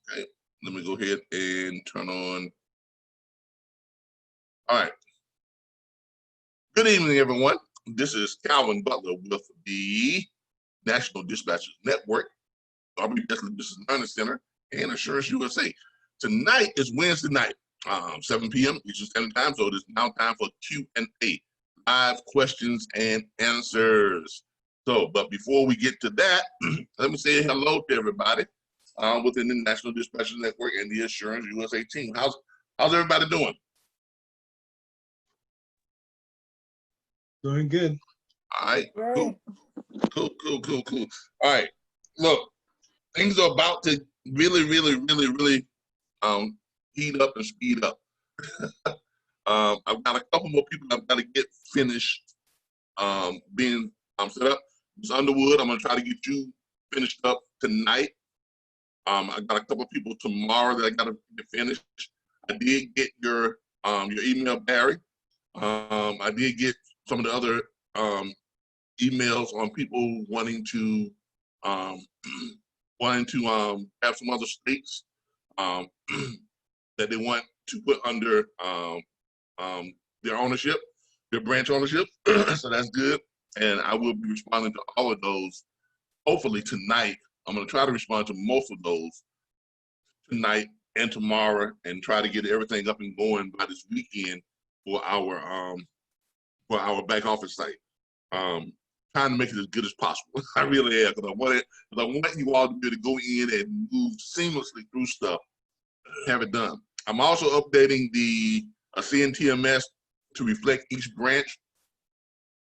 Okay, let me go ahead and turn on. All right. Good evening, everyone. This is Calvin Butler with the National Dispatchers Network, RBBS Business Learning Center, and Assurance USA. Tonight is Wednesday night, 7 p.m. Eastern Standard Time, so it is now time for Q&A, live questions and answers. So, but before we get to that, let me say hello to everybody within the National Dispatchers Network and the Assurance USA team. How's everybody doing? Doing good. All right, cool. All right, look, things are about to really heat up and speed up. I've got a couple more people I've got to get finished being set up. Ms. Underwood, I'm gonna try to get you finished up tonight. I got a couple of people tomorrow that I gotta get finished. I did get your email, Barry. I did get some of the other emails on people wanting to have some other states that they want to put under their ownership, their branch ownership. So that's good. And I will be responding to all of those hopefully tonight. I'm going to try to respond to most of those tonight and tomorrow and try to get everything up and going by this weekend for our back office site. Trying to make it as good as possible. I really am, because I want you all to be able to go in and move seamlessly through stuff, have it done. I'm also updating the CNTMS to reflect each branch,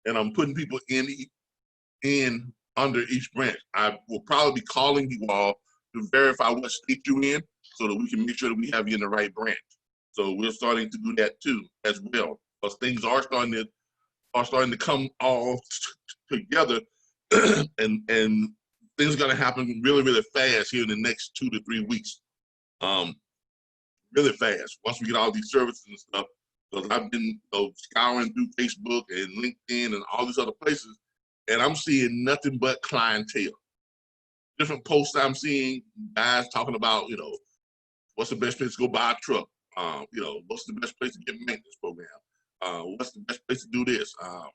and I'm putting people in under each branch. I will probably be calling you all to verify what state you're in, so that we can make sure that we have you in the right branch. So we're starting to do that too, as well, because things are starting to come all together, and things are going to happen really fast here in the next 2 to 3 weeks. Really fast once we get all these services and stuff. Because I've been scouring through Facebook and LinkedIn and all these other places, and I'm seeing nothing but clientele. Different posts I'm seeing, guys talking about, what's the best place to go buy a truck? What's the best place to get a maintenance program? What's the best place to do this? I've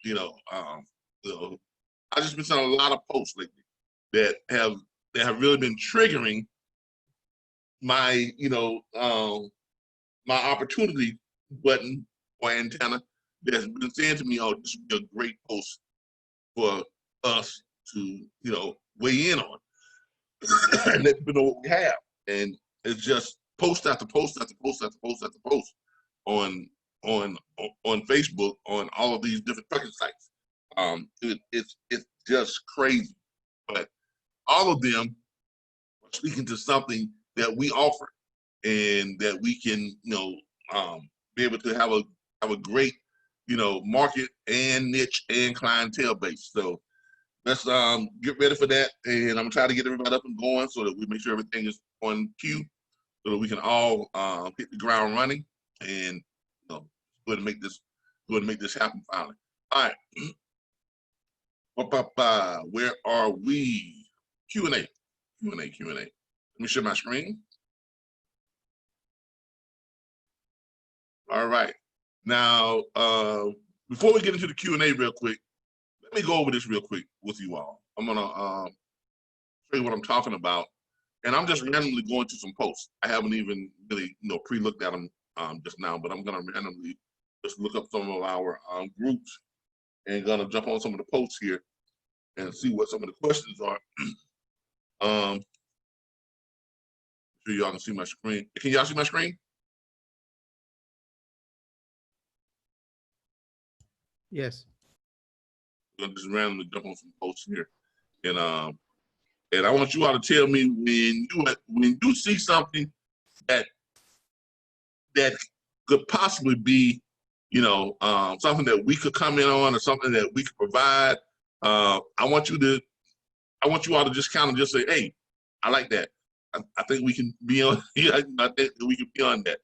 just been seeing a lot of posts lately that have really been triggering my, my opportunity button or antenna that's been saying to me, oh, this would be a great post for us to, weigh in on and let people know what we have. And it's just post after post after post after post after post on Facebook on all of these different trucking sites. It's just crazy, but all of them are speaking to something that we offer and that we can, be able to have a great, market and niche and clientele base. So let's get ready for that, and I'm gonna try to get everybody up and going so that we make sure everything is on cue, so that we can all hit the ground running and go ahead and make this happen finally. All right. Where are we? Q&A. Let me share my screen. All right. Now, before we get into the Q&A real quick, let me go over this real quick with you all. I'm gonna show you what I'm talking about, and I'm just randomly going to some posts. I haven't even really, pre-looked at them just now, but I'm gonna randomly just look up some of our groups and gonna jump on some of the posts here and see what some of the questions are. Sure y'all can see my screen. Can y'all see my screen? Yes. I'm gonna just randomly jump on some posts here, and I want you all to tell me when you see something that could possibly be, something that we could comment on or something that we could provide. I want you all to just kind of just say, hey, I like that. I think we can be on. I think we can be on that.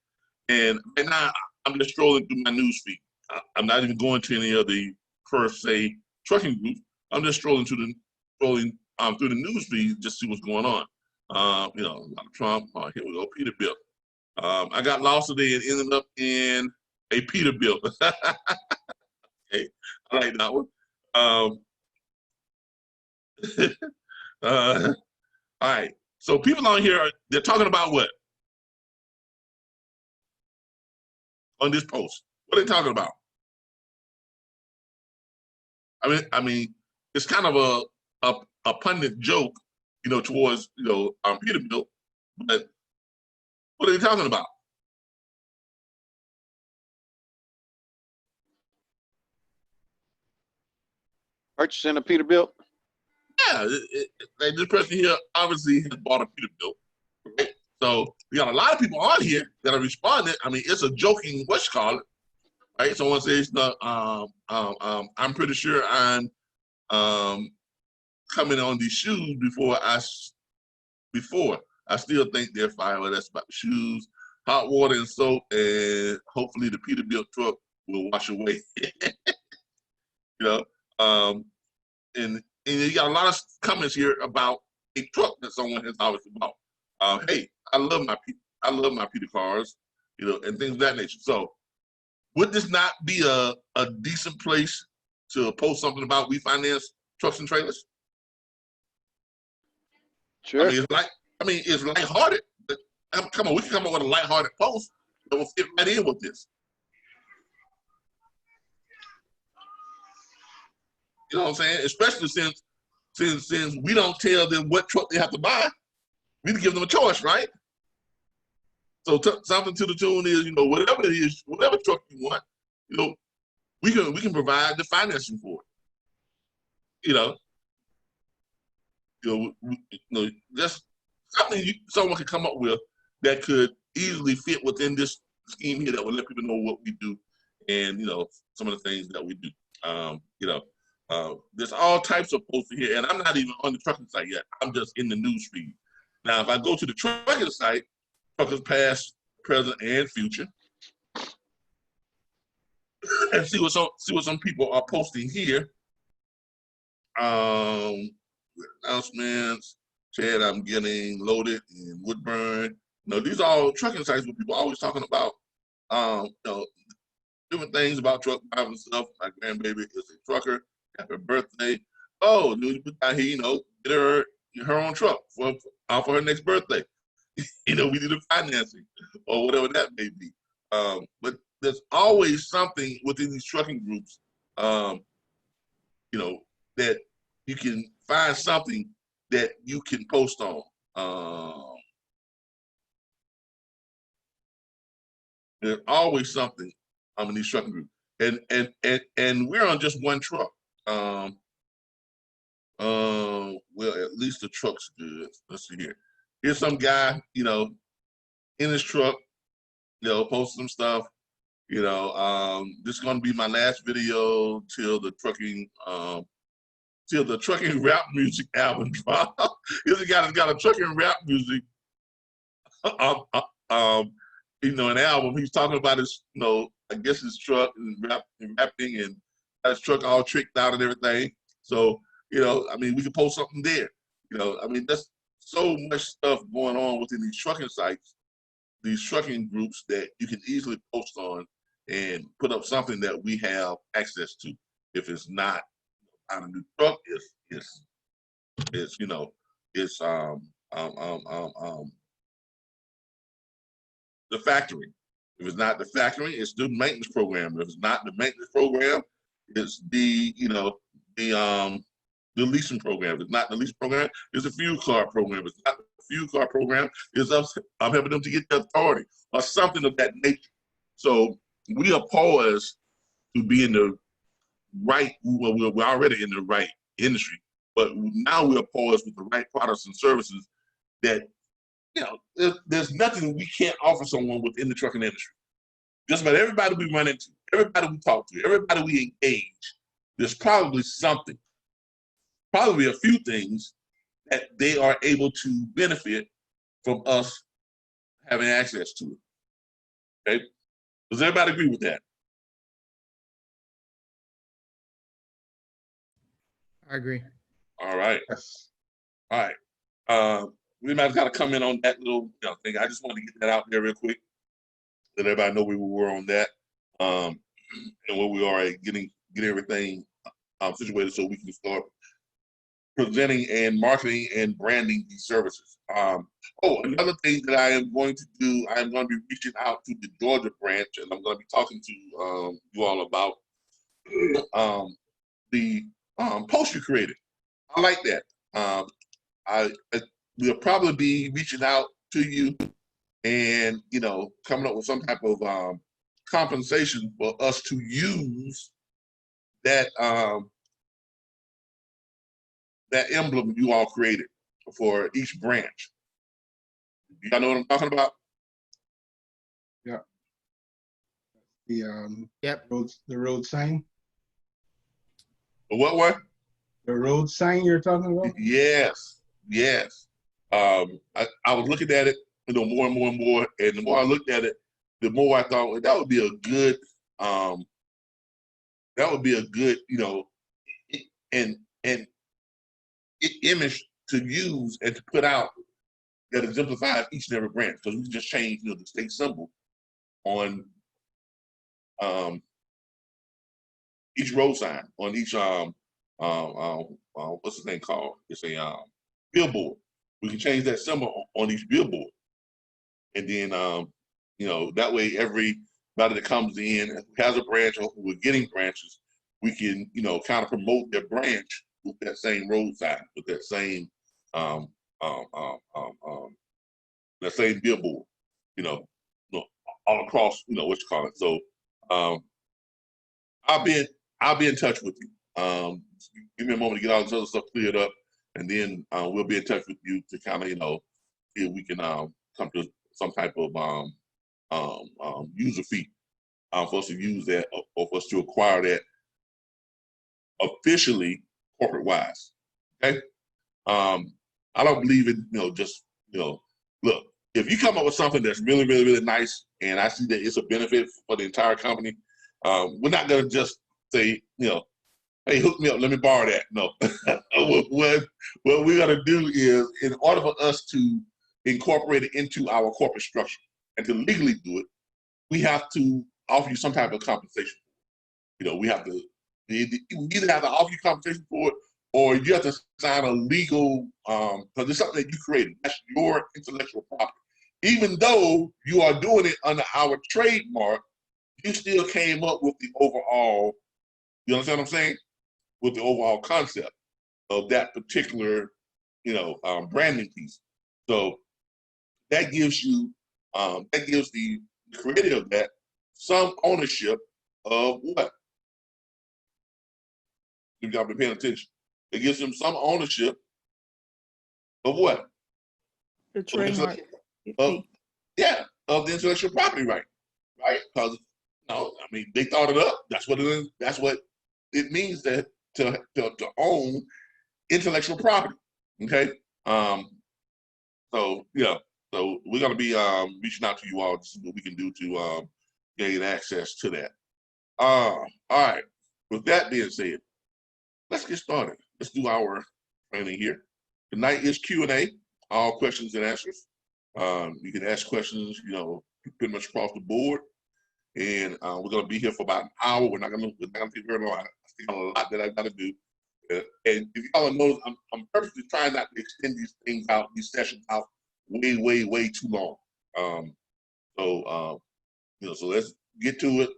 And right now I'm just scrolling through my news feed. I'm not even going to any of the per se trucking groups. I'm just scrolling through the news feed just to see what's going on. You know, a lot of Trump. Here we go, Peterbilt. I got lost today and ended up in a Peterbilt. Okay, I like that one. All right. So people on here, they're talking about what on this post? What are they talking about? I mean, it's kind of a pundit joke, you know, towards Peterbilt, but what are they talking about? Purchasing a Peterbilt? Yeah, this person here obviously has bought a Peterbilt, right? So we got a lot of people on here that are responding. I mean, it's a joking what's called it, right? Someone says, I'm pretty sure I'm coming on these shoes before I still think they're fine. Well, that's about shoes, hot water and soap, and hopefully the Peterbilt truck will wash away. You know, and you got a lot of comments here about a truck that someone has always bought. Hey, I love my Peter cars, you know, and things of that nature. So, would this not be a decent place to post something about we finance trucks and trailers? Sure. It's lighthearted. But come on, we can come up with a lighthearted post that will fit right in with this. You know what I'm saying? Especially since we don't tell them what truck they have to buy, we can give them a choice, right? So something to the tune is, you know, whatever it is, whatever truck you want, you know, we can provide the financing for it. Just something someone could come up with that could easily fit within this scheme here that will let people know what we do and, you know, some of the things that we do. There's all types of posts here, and I'm not even on the trucking site yet. I'm just in the news feed. Now, if I go to the trucking site, truckers past, present, and future, and see what some people are posting here. Announcements. Chad, I'm getting loaded in Woodburn. You know, these are all trucking sites where people are always talking about, different things about truck driving stuff. My grandbaby is a trucker. Happy birthday. Oh, new out here, you know, get her own truck for her next birthday. You know, we do the financing or whatever that may be. But there's always something within these trucking groups, you know, that you can find something that you can post on. There's always something in these trucking groups, and we're on just one truck. Well, at least the truck's good. Let's see here. Here's some guy, you know, in his truck, you know, posting some stuff. You know, this is gonna be my last video till the trucking rap music album drop. Here's a guy that's got a trucking rap music, you know, an album. He's talking about his, you know, I guess his truck and rapping and his truck all tricked out and everything. So, you know, I mean, we can post something there. You know, I mean, there's so much stuff going on within these trucking sites, these trucking groups that you can easily post on and put up something that we have access to. If it's not on a new truck, it's you know, it's the factory. If it's not the factory, it's the maintenance program. If it's not the maintenance program, it's the, you know, the leasing program. If it's not the leasing program, it's a fuel card program. If it's not the fuel card program, it's us. I'm helping them to get the authority or something of that nature. So we are poised to be in the right. Well, we're already in the right industry, but now we're poised with the right products and services that, you know, there's nothing we can't offer someone within the trucking industry. Just about everybody we run into, everybody we talk to, everybody we engage, there's probably something, probably a few things that they are able to benefit from us having access to it. Okay? Does everybody agree with that? I agree. All right. Yes. All right. anybody's got to comment on that little thing. I just wanted to get that out there real quick, let everybody know where we were on that, and where we are at get everything situated so we can start presenting and marketing and branding these services. Another thing that I am going to do, I am going to be reaching out to the Georgia branch, and I'm going to be talking to you all about the post you created. I like that. We'll probably be reaching out to you and coming up with some type of compensation for us to use that that emblem you all created for each branch. You all know what I'm talking about? Yeah. The Yep. the road sign. What? The road sign you're talking about? Yes. I was looking at it, more and more and more, and the more I looked at it, the more I thought, well, that would be a good, and image to use and to put out that exemplifies each and every branch, because we just changed the state symbol on each road sign, on each what's the thing called? It's a billboard. We can change that symbol on each billboard, and then that way everybody that comes in who has a branch or who are getting branches, we can kind of promote their branch with that same road sign, with that same billboard, all across, what you call it. So I'll be in touch with you. Give me a moment to get all this other stuff cleared up, and then we'll be in touch with you to kind of see if we can come to some type of user fee for us to use that, or for us to acquire that officially corporate wise. Okay. I don't believe in just look, if you come up with something that's really, really, really nice, and I see that it's a benefit for the entire company, we're not gonna just say, hey, hook me up, let me borrow that. No. what we're gonna do is, in order for us to incorporate it into our corporate structure and to legally do it, we have to offer you some type of compensation. We have to either have to offer you compensation for it, or you have to sign a legal, because it's something that you created. That's your intellectual property. Even though you are doing it under our trademark, you still came up with the overall, you understand what I'm saying? With the overall concept of that particular, branding piece. So that gives you, that gives the creator of that some ownership of what? If y'all been paying attention. It gives them some ownership of what? The trademark. Of the intellectual property right? Because they thought it up. That's what it is. That's what it means to own intellectual property. Okay. So we're gonna be reaching out to you all to see what we can do to gain access to that. All right. With that being said, let's get started. Let's do our training here. Tonight is Q&A, all questions and answers. You can ask questions, pretty much across the board. And we're going to be here for about an hour. We're not going to be very long. I still got a lot that I've got to do. And if y'all notice, I'm purposely trying not to extend these things out, these sessions out way, way, way too long. So let's get to it.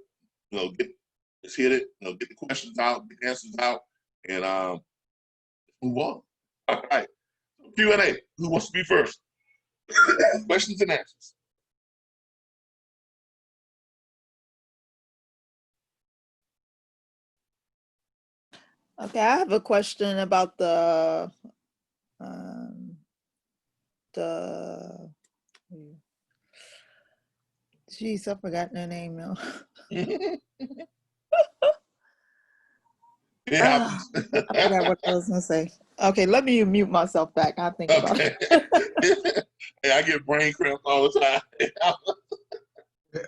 Let's hit it. Get the questions out, get the answers out, and let's move on. All right. Q&A. Who wants to be first? Questions and answers. Okay, I have a question about geez, I forgot their name now. It happens. I forgot what I was gonna say. Okay, let me mute myself back. I'll think about it. Hey, I get brain cramps all the time.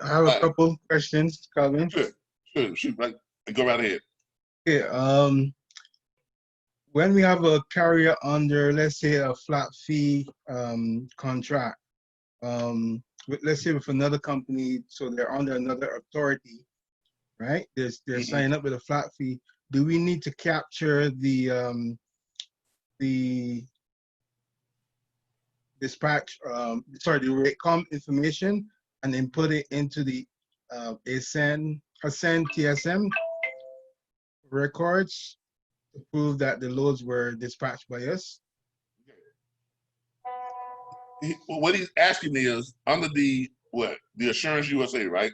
I have a couple questions, comments. Sure. Shoot, go right ahead. Okay, when we have a carrier under, let's say, a flat fee contract, let's say with another company, so they're under another authority, right? They're signing up with a flat fee. Do we need to capture the dispatch, the rate com information and then put it into the ASCEND TSM records to prove that the loads were dispatched by us? What he's asking is under the Assurance USA, right?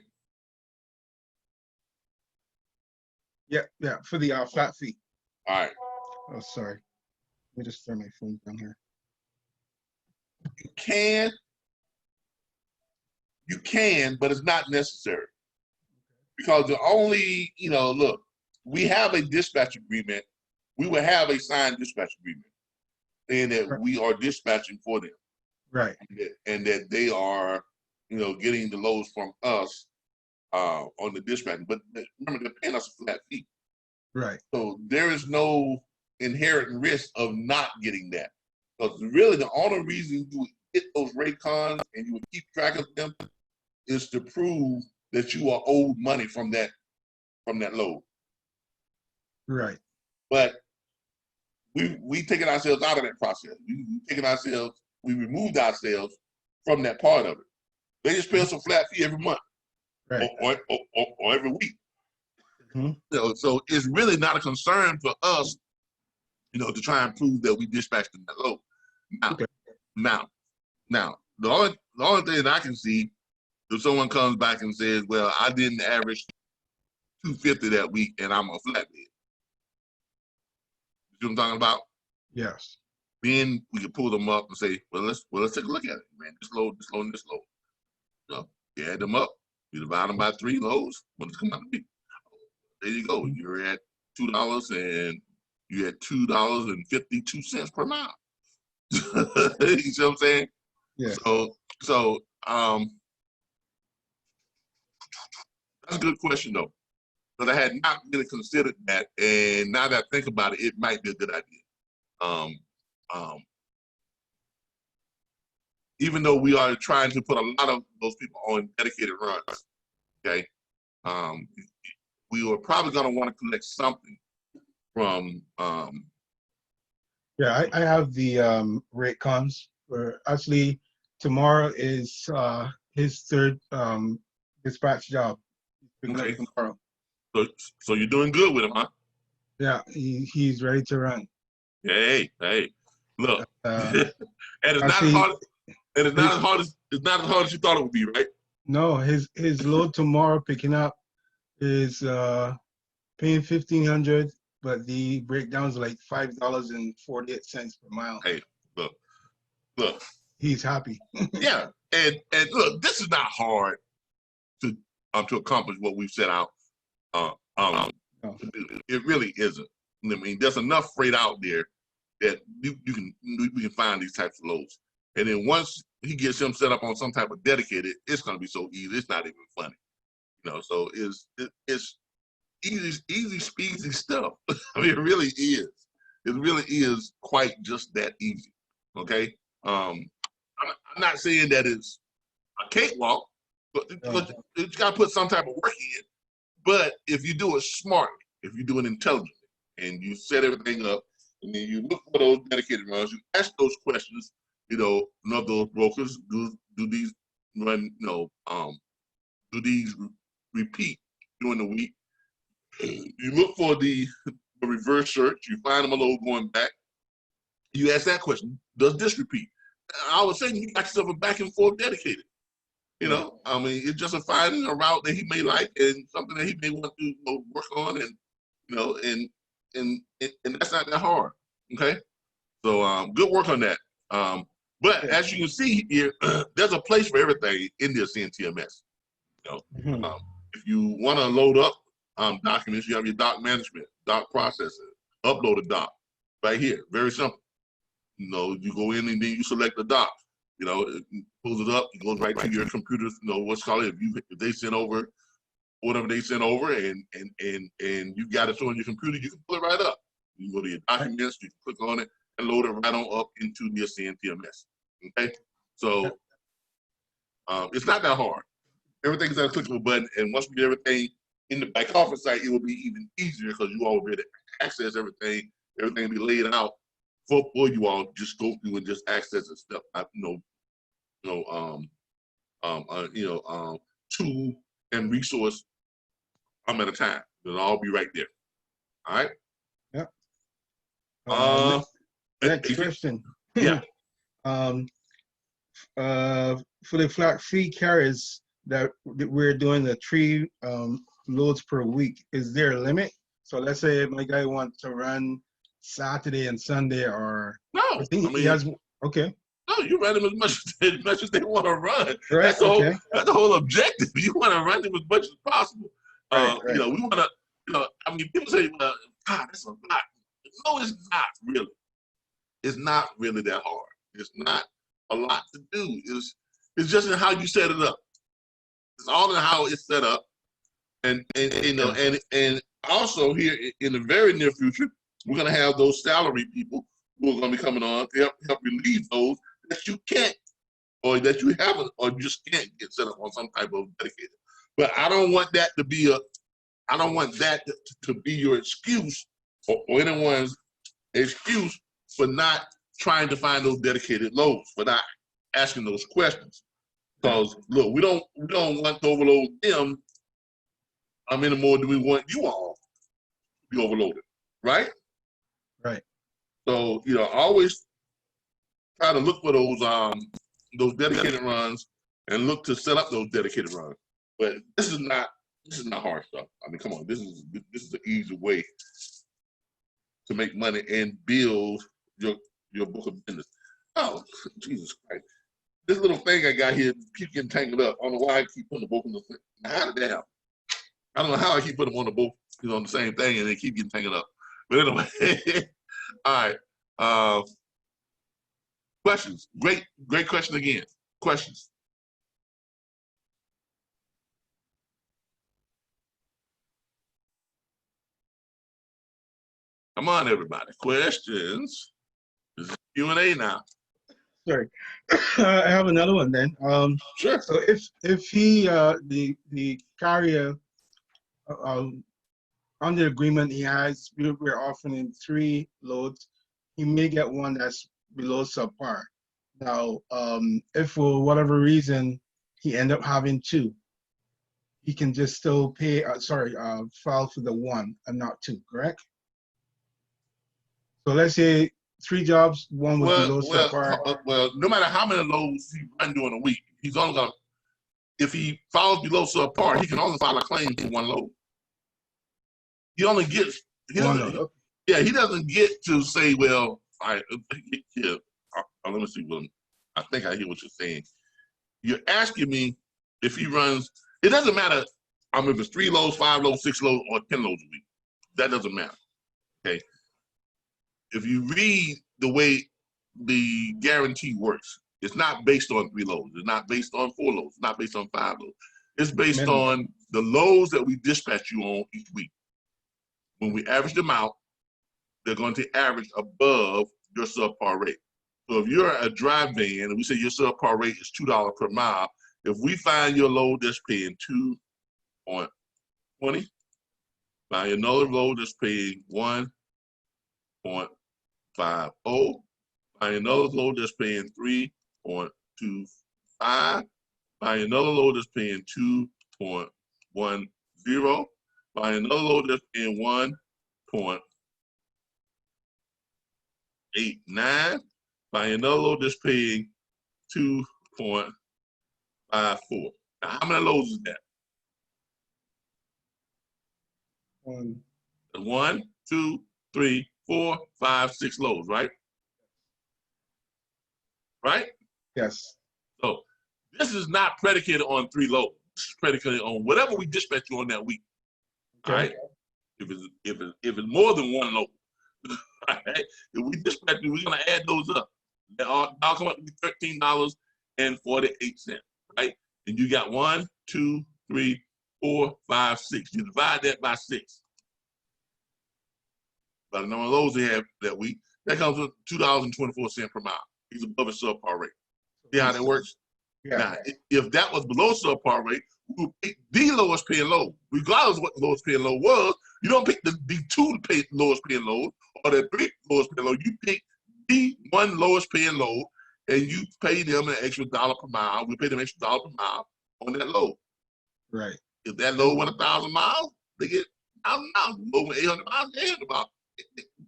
Yeah, for the flat fee. All right. Oh, sorry. Let me just turn my phone down here. You can, but it's not necessary. Because the only, look, we have a dispatch agreement. We will have a signed dispatch agreement saying that we are dispatching for them. Right. And that they are, getting the loads from us on the dispatch. But remember, they're paying us a flat fee. Right. So there is no inherent risk of not getting that. Because really the only reason you would hit those rate cons and you would keep track of them is to prove that you are owed money from that load. Right. But we taken ourselves out of that process. We removed ourselves from that part of it. They just pay us a flat fee every month, Right. or every week. Mm-hmm. So it's really not a concern for us, to try and prove that we dispatched them that load. Now, the only thing that I can see, if someone comes back and says, "Well, I didn't average 250 that week, and I'm a flatbed." You see what I'm talking about? Yes. Then we can pull them up and say, "Well, let's take a look at it, man. This load, and this load." You add them up. You divide them by 3 loads. What does it come out to be? There you go. You're at $2, and you had $2.52 per mile. You see what I'm saying? Yeah. So that's a good question though, because I had not really considered that, and now that I think about it, it might be a good idea. Even though we are trying to put a lot of those people on dedicated runs, okay, we were probably going to want to collect something from. Yeah, I have the rate cons. Where actually tomorrow is his third dispatch job. Okay. Tomorrow. So you're doing good with him, huh? Yeah, he's ready to run. Hey, look, and it's not actually, as hard. And it's not as hard as you thought it would be, right? No, his load tomorrow picking up is paying $1,500, but the breakdown's like $5.48 per mile. Hey, look. He's happy. Yeah, and look, this is not hard to accomplish what we've set out. No. To do. It really isn't. I mean, there's enough freight out there that we can find these types of loads. And then once he gets him set up on some type of dedicated, it's going to be so easy. It's not even funny, So it's easy, speedy stuff. I mean, it really is. It really is quite just that easy. Okay. I'm not saying that it's a cakewalk, but you got to put some type of work in. But if you do it smartly, if you do it intelligently, and you set everything up, and then you look for those dedicated runs, you ask those questions. None of those brokers do these run, do these repeat during the week. You look for the reverse search, you find them a load going back. You ask that question, does this repeat? I was saying you got yourself a back and forth dedicated. I mean, it's just a finding a route that he may like and something that he may want to work on, and and that's not that hard. Okay, so good work on that. But as you can see here, there's a place for everything in this CNTMS. If you want to load up documents, you have your doc management, doc processing, upload a doc right here. Very simple. You go in and then you select the doc. It pulls it up. It goes right to your computer. What's called it. If they send over whatever they sent over, and you got it on your computer, you can pull it right up. You go to your documents, you click on it, and load it right on up into your CNTMS. Okay, so it's not that hard. Everything's at a click of a button, and once we get everything in the back office site, it will be even easier because you all will be able to access everything. Everything will be laid out for you all. Just go through and just access it stuff. Tool and resource at a time. It'll all be right there. All right. Yep. Next question. Yeah. For the flat fee carriers that we're doing the 3 loads per week, is there a limit? So let's say my guy wants to run Saturday and Sunday, or No, I think he has. Okay. No, you run them as much as they want to run. Right. That's the whole objective. You want to run them as much as possible. Right. We want to. People say, "Well, God, that's a lot." No, it's not really. It's not really that hard. It's not a lot to do. It's just in how you set it up. It's all in how it's set up, and also here in the very near future, we're gonna have those salary people who are gonna be coming on to help relieve those that you can't, or that you haven't, or just can't get set up on some type of dedicated. But I don't want that to be your excuse or anyone's excuse for not trying to find those dedicated loads, for not asking those questions. Because look, we don't want to overload them anymore than we want you all to be overloaded, right? Right. So always try to look for those dedicated runs and look to set up those dedicated runs. But this is not hard stuff. I mean, come on, this is an easy way to make money and build your book of business. Oh, Jesus Christ. This little thing I got here keep getting tangled up. I don't know why I keep putting the both in the thing. How did that happen? I don't know how I keep putting them on the both, on the same thing, and they keep getting tangled up. But anyway, all right. Questions. Great question again. Questions. Come on, everybody. Questions. This is Q&A now. Sorry. I have another one then. Sure. So if he the carrier under agreement we're offering him 3 loads, he may get one that's below subpar. Now, if for whatever reason he end up having 2, he can just still pay. File for the 1 and not 2. Correct? So let's say 3 jobs, 1 was below subpar. Well, no matter how many loads he runs during a week, he's only gonna. If he falls below subpar, he can only file a claim for 1 load. He only gets. He doesn't get to say, well, let me see what I think I hear what you're saying. You're asking me if he runs. It doesn't matter. If it's 3 loads, 5 loads, 6 loads, or 10 loads a week. That doesn't matter. Okay. If you read the way the guarantee works, it's not based on 3 loads. It's not based on 4 loads. It's not based on 5 loads. It's based on the loads that we dispatch you on each week. When we average them out, they're going to average above your subpar rate. So if you're a dry van and we say your subpar rate is $2 per mile, if we find your load that's paying 2.20, find another load that's paying 1.50, find another load that's paying 3.25, find another load that's paying 2.10, find another load that's paying 1.89, find another load that's paying 2.54. Now, how many loads is that? 1, 2, 3, 4, 5, 6 loads, right? Right? Yes. So this is not predicated on 3 loads. This is predicated on whatever we dispatch you on that week. Okay. All right. If it's more than 1 load, all right. If we dispatch you, we're gonna add those up. I'll come up to $13.48, right? And you got 1, 2, 3, 4, 5, 6. You divide that by 6. by the number of loads they have that week, that comes with $2.24 per mile. He's above a subpar rate. See how that works? Yeah. Now, if that was below subpar rate, we would pick the lowest paying load. Regardless of what the lowest paying load was, you don't pick the two lowest paying load or the three lowest paying load. You pick the one lowest paying load, and you pay them an extra $1 per mile. We pay them extra $1 per mile on that load. Right. If that load went 1,000 miles, they get 1,000 miles. Over 800 miles, they get about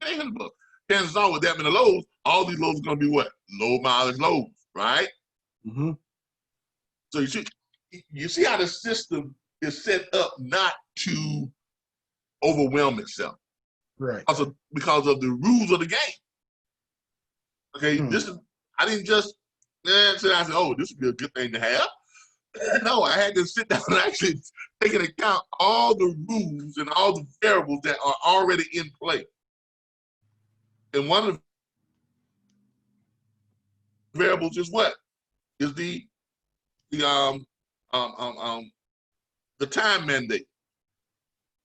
800 bucks. Chances are, with that many loads, all these loads are going to be what? Low mileage loads, right? Mm-hmm. So you see how the system is set up not to overwhelm itself. Right. Because of the rules of the game. Okay, I didn't just say, oh, this would be a good thing to have. No, I had to sit down and actually take into account all the rules and all the variables that are already in play. And one of the variables is what? Is the time mandate,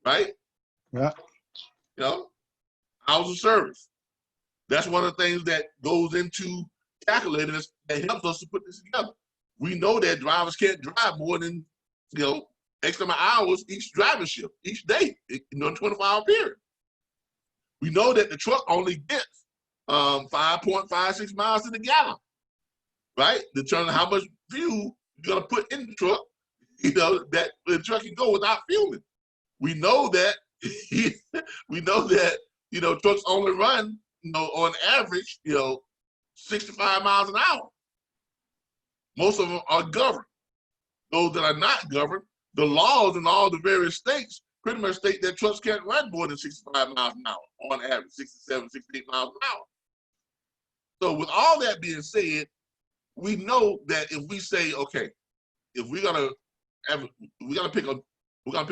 right? Yeah. You know, hours of service. That's one of the things that goes into calculating this that helps us to put this together. We know that drivers can't drive more than, X amount of hours each driving shift, each day, in a 24-hour period. We know that the truck only gets 5.56 miles to the gallon, right? Determine how much fuel you're gonna put in the truck, that the truck can go without fueling. We know that, trucks only run, on average, 65 miles an hour. Most of them are governed. Those that are not governed, the laws in all the various states pretty much state that trucks can't run more than 65 miles an hour on average, 67, 68 miles an hour. So with all that being said, we know that if we say, okay, if we're gonna pick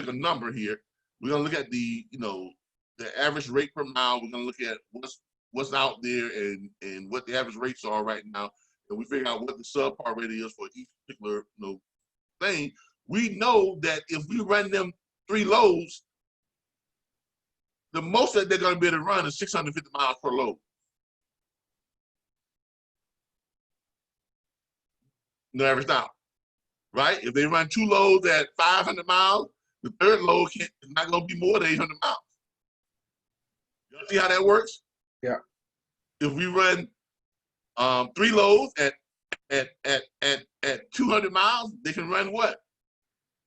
a number here, we're gonna look at the average rate per mile. We're gonna look at what's out there and what the average rates are right now, and we figure out what the subpar rate is for each particular thing. We know that if we run them 3 loads, the most that they're going to be able to run is 650 miles per load. No average out, right? If they run 2 loads at 500 miles, the third load is not going to be more than 800 miles. You see how that works? Yeah. If we run 3 loads at 200 miles, they can run what?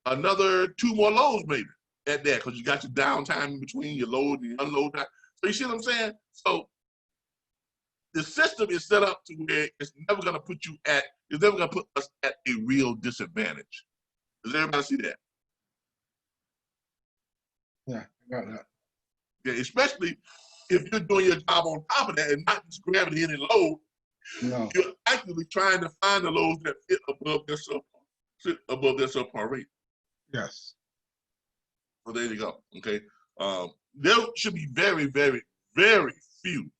Another 2 more loads maybe at that, because you got your downtime in between your load and your unload time. So you see what I'm saying? So the system is set up to where it's never going to put us at a real disadvantage. Does everybody see that? Yeah, I got that. Yeah, especially if you're doing your job on top of that and not just grabbing any load. No. You're actively trying to find the loads that fit above their subpar rate. Yes. So there you go. Okay. There should be very, very, very few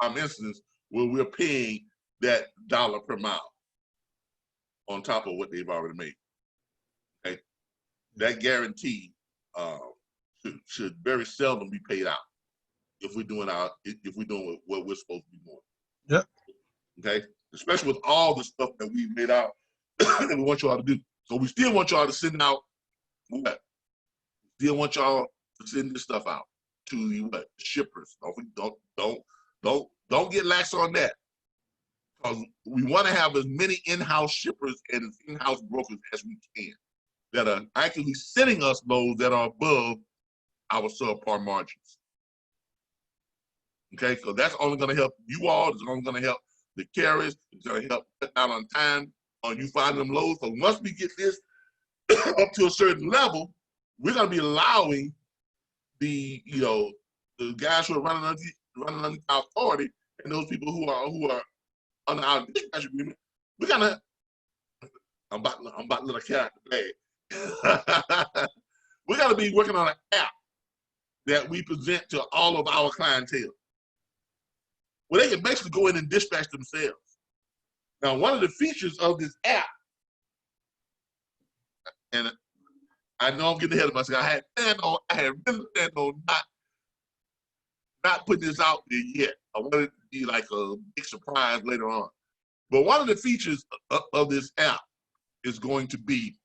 instances where we're paying that $1 per mile on top of what they've already made. Okay. That guarantee should very seldom be paid out if we're doing what we're supposed to be doing. Yep. Okay. Especially with all the stuff that we've made out that we want y'all to do. So we still want y'all to send out what? Still want y'all to send this stuff out to the what? Shippers. Don't get lax on that. Because we want to have as many in-house shippers and in-house brokers as we can that are actually sending us loads that are above our subpar margins. Okay, so that's only going to help you all. It's only going to help the carriers. It's going to help cut down on time on you finding them loads. So once we get this up to a certain level, we're going to be allowing the guys who are running under our authority and those people who are under our dispatch agreement. We're gonna. I'm about to let a cat out the bag. We're gonna be working on an app that we present to all of our clientele, where they can basically go in and dispatch themselves. Now, one of the features of this app, and I know I'm getting ahead of myself. I had really planned on not putting this out there yet. I want it to be like a big surprise later on. But one of the features of this app is going to be,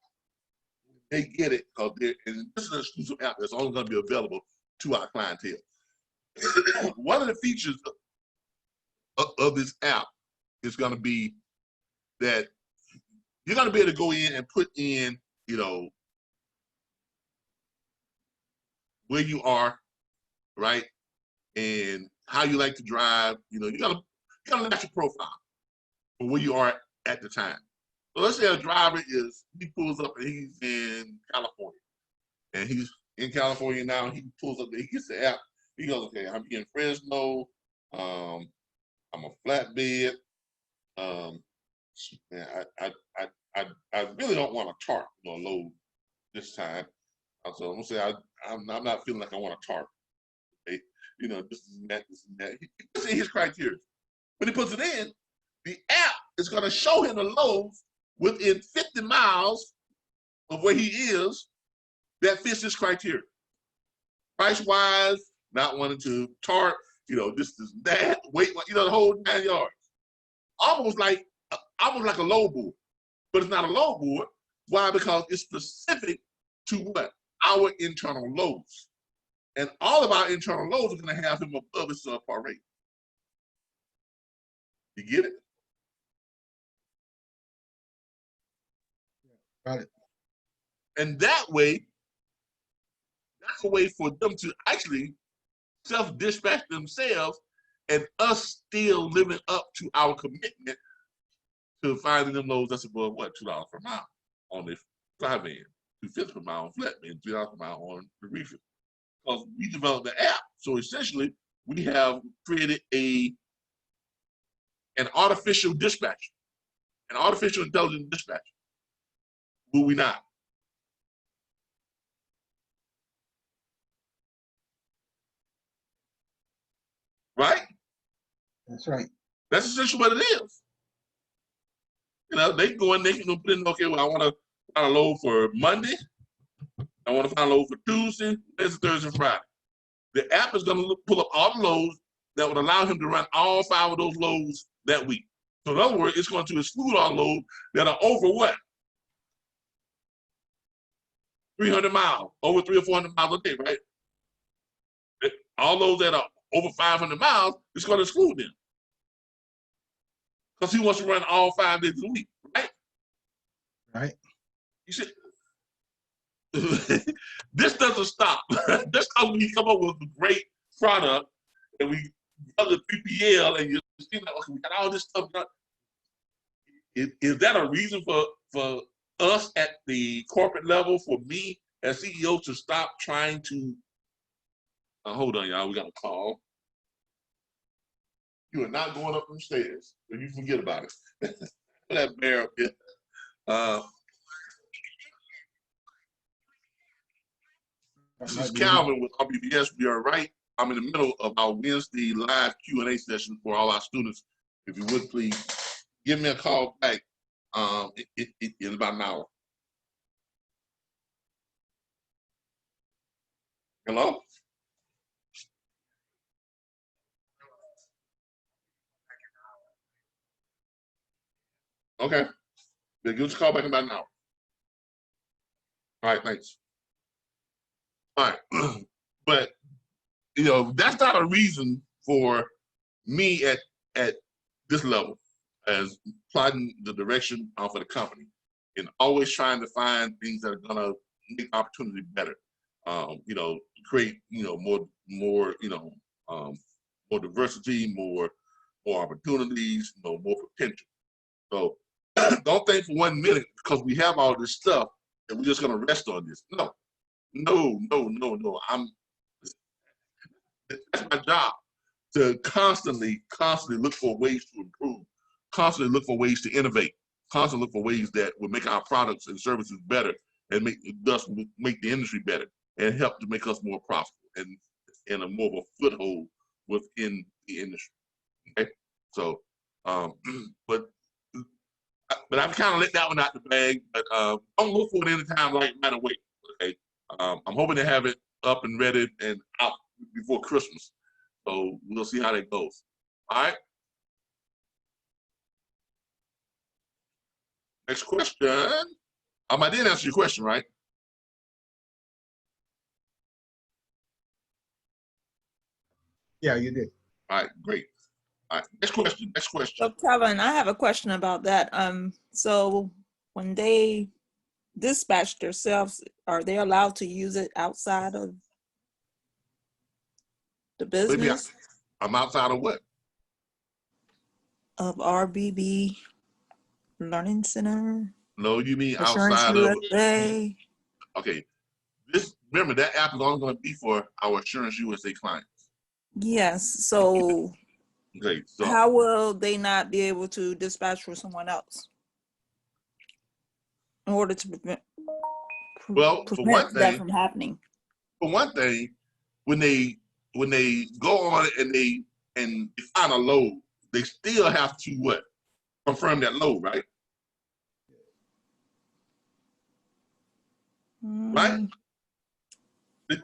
they get it, because and this is an exclusive app that's only going to be available to our clientele. One of the features of this app is going to be that you're going to be able to go in and put in, you know, where you are, right? And how you like to drive. You know, you got a natural profile for where you are at the time. So let's say a driver he pulls up and he's in California. And he's in California now, he pulls up, he gets the app, he goes, okay, I'm in Fresno, I'm a flatbed, man, I really don't want a tarp, you know, load this time. So I'm gonna say I'm not feeling like I want a tarp. Okay? You know, this is that, this is that. He puts in his criteria. When he puts it in, the app is gonna show him the loads within 50 miles of where he is that fits his criteria. Price-wise, not wanting to tarp, you know, this is that, weight, you know, the whole 9 yards. Almost like a load board, but it's not a load board. Why? Because it's specific to what? Our internal loads. And all of our internal loads are gonna have him above his subpar rate. You get it? Got it. And that way, that's a way for them to actually self-dispatch themselves and us still living up to our commitment to finding them loads that's above what, $2 per mile on the fly van, $2.50 per mile on flat van, $3 per mile on the reefer. Because we developed the app, so essentially we have created an artificial dispatcher, an artificial intelligence dispatcher. Will we not? Right? That's right. That's essentially what it is. You know, they can go in, they can put in, okay, well, I want to find a load for Monday. I want to find a load for Tuesday, Wednesday, Thursday, and Friday. The app is going to pull up all the loads that would allow him to run all 5 of those loads that week. So in other words, it's going to exclude all loads that are over what? 300 miles, over 300 or 400 miles a day, right? All those that are over 500 miles, it's going to exclude them. Because he wants to run all 5 days a week, right? Right. You should. This doesn't stop. That's how we come up with a great product and we got the 3PL and you see like, okay, we got all this stuff done. Is that a reason for us at the corporate level, for me as CEO, to stop trying to hold on, y'all, we got a call. You are not going up them stairs, so you forget about it. That bear up here. This is Calvin with RBBS. We are right. I'm in the middle of our Wednesday live Q&A session for all our students. If you would please give me a call back in about an hour. Hello? Okay. Then give us a call back in about an hour. All right, thanks. All right. But, you know, that's not a reason for me at this level as plotting the direction for the company and always trying to find things that are gonna make opportunity better. You know, create, you know, more, you know, more diversity, more opportunities, you know, more potential. So don't think for 1 minute because we have all this stuff and we're just gonna rest on this. No. That's my job, to constantly look for ways to improve, constantly look for ways to innovate, constantly look for ways that will make our products and services better and thus make the industry better and help to make us more profitable and a more of a foothold within the industry. Okay, so but I've kind of let that one out the bag. But don't look for it anytime right away. Okay, I'm hoping to have it up and ready and out before Christmas. So we'll see how that goes. All right. Next question. I did answer your question, right? Yeah, you did. All right, great. All right, next question. So Kevin, I have a question about that. So when they dispatch themselves, are they allowed to use it outside of the Maybe business I'm outside of what? of RBB Learning Center, No, you mean Assurance outside of, USA? okay. Remember, that app is only going to be for our Assurance USA clients. Yes. So Okay, so how will they not be able to dispatch for someone else in order to prevent well, that from happening? for one thing, when they go on and they find a load, they still have to what? Confirm that load, right? Right?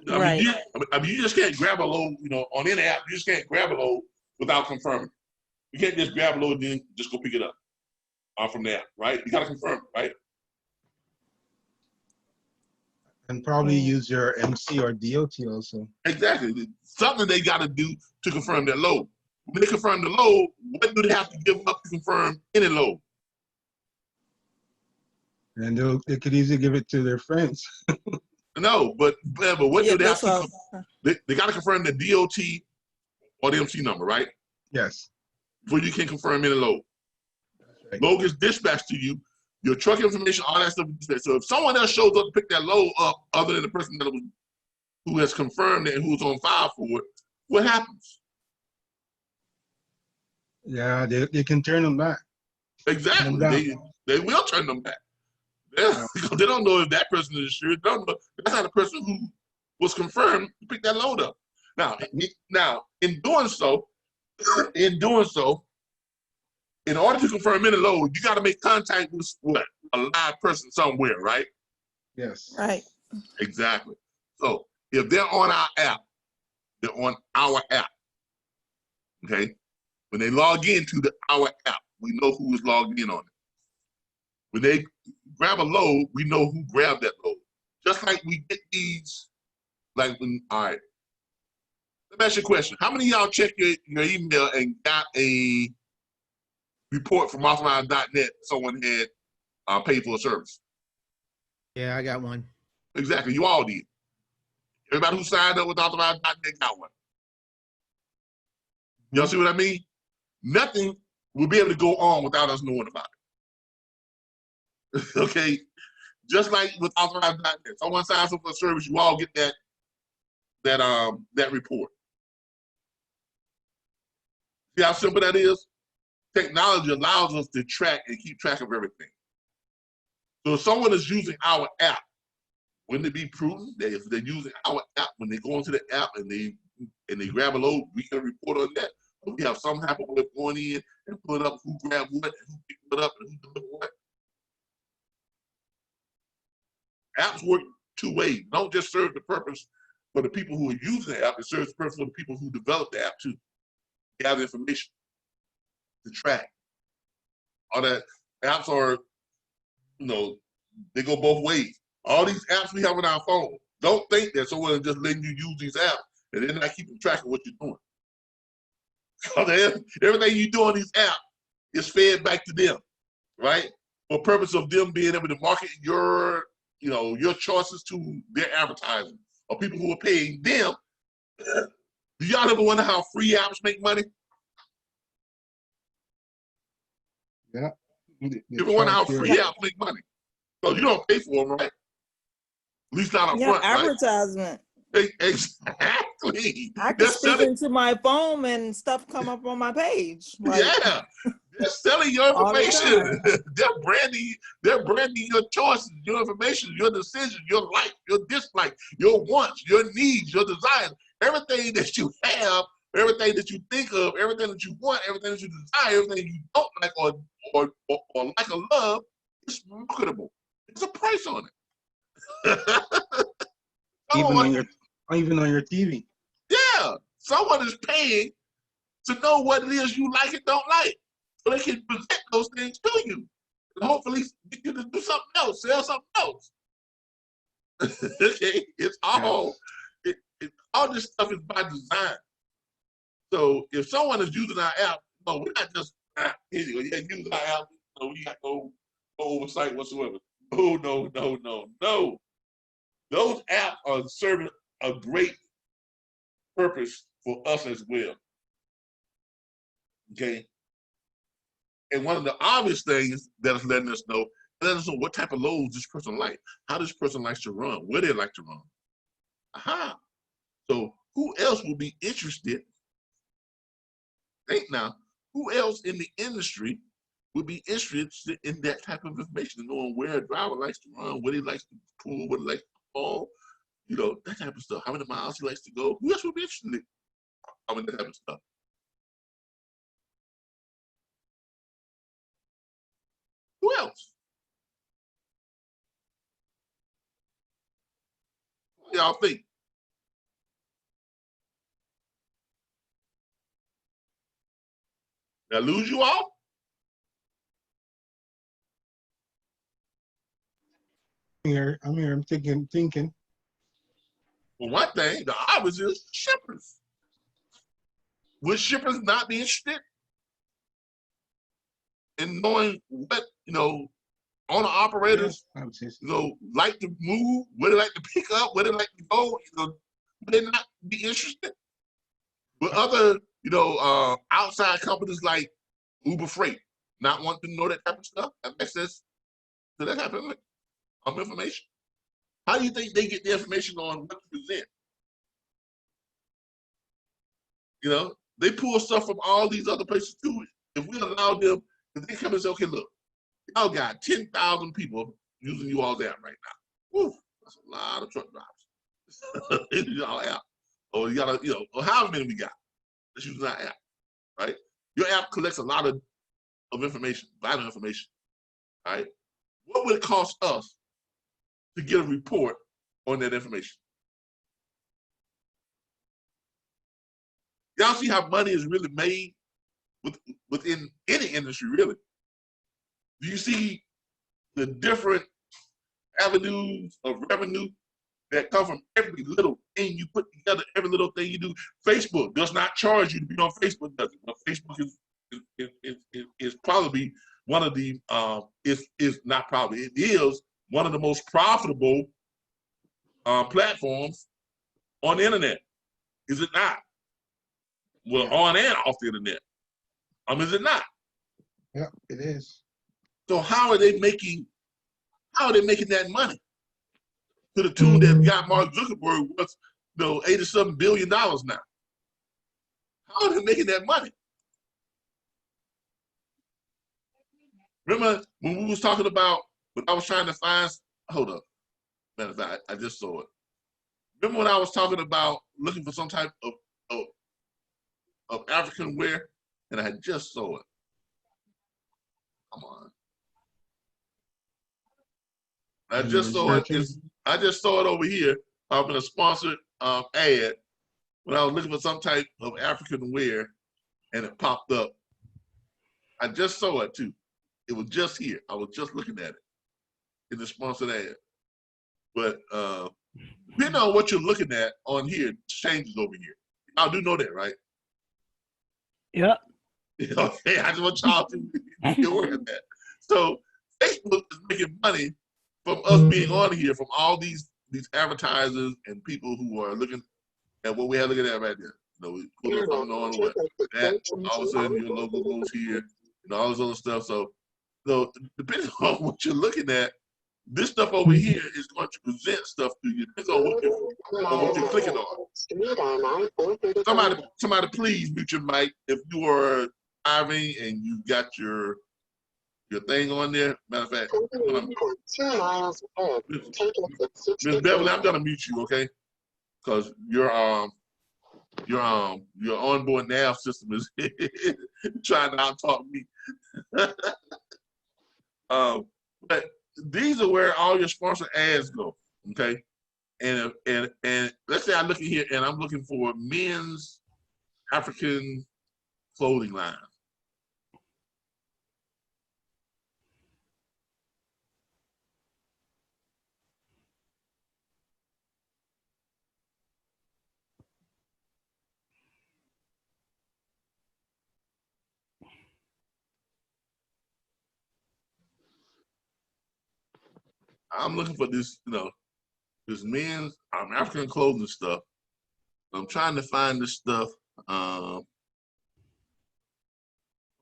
Right. You just can't grab a load, on any app. You just can't grab a load without confirming. You can't just grab a load and then just go pick it up from there, right? You got to confirm, right? And probably use your MC or DOT also. Exactly. Something they got to do to confirm that load. When they confirm the load, what do they have to give up to confirm any load? And they could easily give it to their friends. No, but what do they have to? They got to confirm the DOT or the MC number, right? Yes. Before you can confirm any load. Right. Load gets dispatched to you, your truck information, all that stuff. So if someone else shows up to pick that load up, other than the person who has confirmed it and who's on file for it, what happens? Yeah, they can turn them back. Exactly. They will turn them back. Because they don't know if that person is insured. They don't know. That's not the person who was confirmed to pick that load up. Now, in doing so, in order to confirm any load, you got to make contact with what? A live person somewhere, right? Yes. Right. Exactly. So if they're on our app, they're on our app. Okay. When they log into our app, we know who is logged in on it. When they grab a load, we know who grabbed that load. Just like we get these, all right. Let me ask you a question. How many of y'all checked your email and got a report from authorized.net someone had paid for a service? Yeah, I got one. Exactly. You all did. Everybody who signed up with authorized.net got one. Y'all see what I mean? Nothing will be able to go on without us knowing about it. Okay? Just like with authorized.net. Someone signs up for a service, you all get that report. See how simple that is? Technology allows us to track and keep track of everything. So if someone is using our app, wouldn't it be prudent that if they're using our app, when they go into the app and they grab a load, we can report on that? We have some type of way of going in and put up who grabbed what, and who picked it up, and who delivered what. Apps work two ways. Don't just serve the purpose for the people who are using the app, it serves the purpose for the people who develop the app too. They have information to track. All that apps are, they go both ways. All these apps we have on our phone, don't think that someone is just letting you use these apps and they're not keeping track of what you're doing. Because everything you do on these apps is fed back to them, right? For purpose of them being able to market your choices to their advertising or people who are paying them. Do y'all ever wonder how free apps make money? Yeah. You ever wonder how free apps make money? So you don't pay for them, right? At least not up front, right? Advertisement. Exactly. I can speak into my phone and stuff come up on my page. Yeah. They're selling your information. They're branding your choices, your information, your decisions, your like, your dislike, your wants, your needs, your desires. Everything that you have, everything that you think of, everything that you want, everything that you desire, everything you don't like or like or love, is marketable. There's a price on it. Even on your TV. Yeah. Someone is paying to know what it is you like and don't like, so they can present those things to you, and hopefully get you to do something else, sell something else. Okay, it's all all this stuff is by design. So if someone is using our app, no, we're not just here you go, yeah, use our app. No, we got no oversight whatsoever. No, no, no, no, no. Those apps are serving a great purpose for us as well. Okay. And one of the obvious things that is letting us know what type of loads this person likes, how this person likes to run, where they like to run. Aha. So who else will be interested? Think now, who else in the industry would be interested in that type of information, knowing where a driver likes to run, what he likes to pull, what he likes to fall, you know, that type of stuff. How many miles he likes to go. Who else would be interested in that type of stuff? Who else? What do y'all think? Did I lose you all? I'm here, I'm thinking. Well, one thing, the obvious is shippers. Would shippers not be interested in knowing what, you know, owner operators, you know, like to move, where they like to pick up, where they like to go, you know, would they not be interested? With other, you know, outside companies like Uber Freight not want to know that type of stuff, have access to that type of information? How do you think they get the information on what to present? You know, they pull stuff from all these other places too. If we allow them, if they come and say, okay, look, y'all got 10,000 people using you all's app right now. Woo, that's a lot of truck drivers. Y'all app. Or you gotta, you know, or however many we got that's using our app, right? Your app collects a lot of information, vital information, right? What would it cost us to get a report on that information? Y'all see how money is really made within any industry, really? Do you see the different avenues of revenue that come from every little thing you put together, every little thing you do? Facebook does not charge you to be on Facebook, does it? But Facebook is probably one of the, is not probably, it is one of the most profitable platforms on the internet. Is it not? Well, on and off the internet. Is it not? Yeah, it is. So how are they making that money? To the tune that got Mark Zuckerberg worth, you know, $87 billion now. How are they making that money? Remember when we was talking about, when I was trying to find, hold up, matter of fact, I just saw it. Remember when I was talking about looking for some type of African wear, and I just saw it. Come on. I just saw it. I just saw it over here. I'm in a sponsored ad when I was looking for some type of African wear, and it popped up. I just saw it too. It was just here. I was just looking at it in the sponsored ad. But depending on what you're looking at on here, changes over here. I do know that, right? Yep. Okay, I just want y'all to get aware of that. So Facebook is making money from us being on here, from all these advertisers and people who are looking at what we have looking at right there. You know, we put something on or what, that all of a sudden your logo goes here and all this other stuff. So depending on what you're looking at, this stuff over here is going to present stuff to you. Depends on what you're clicking on. Somebody please mute your mic if you are driving and you got your thing on there. Matter of fact, Ms. Beverly, I'm gonna mute you, okay? Because your onboard nav system is trying to out-talk me. But these are where all your sponsored ads go, okay? And let's say I look in here and I'm looking for men's African clothing line. I'm looking for this, this men's African clothing stuff. I'm trying to find this stuff. I'm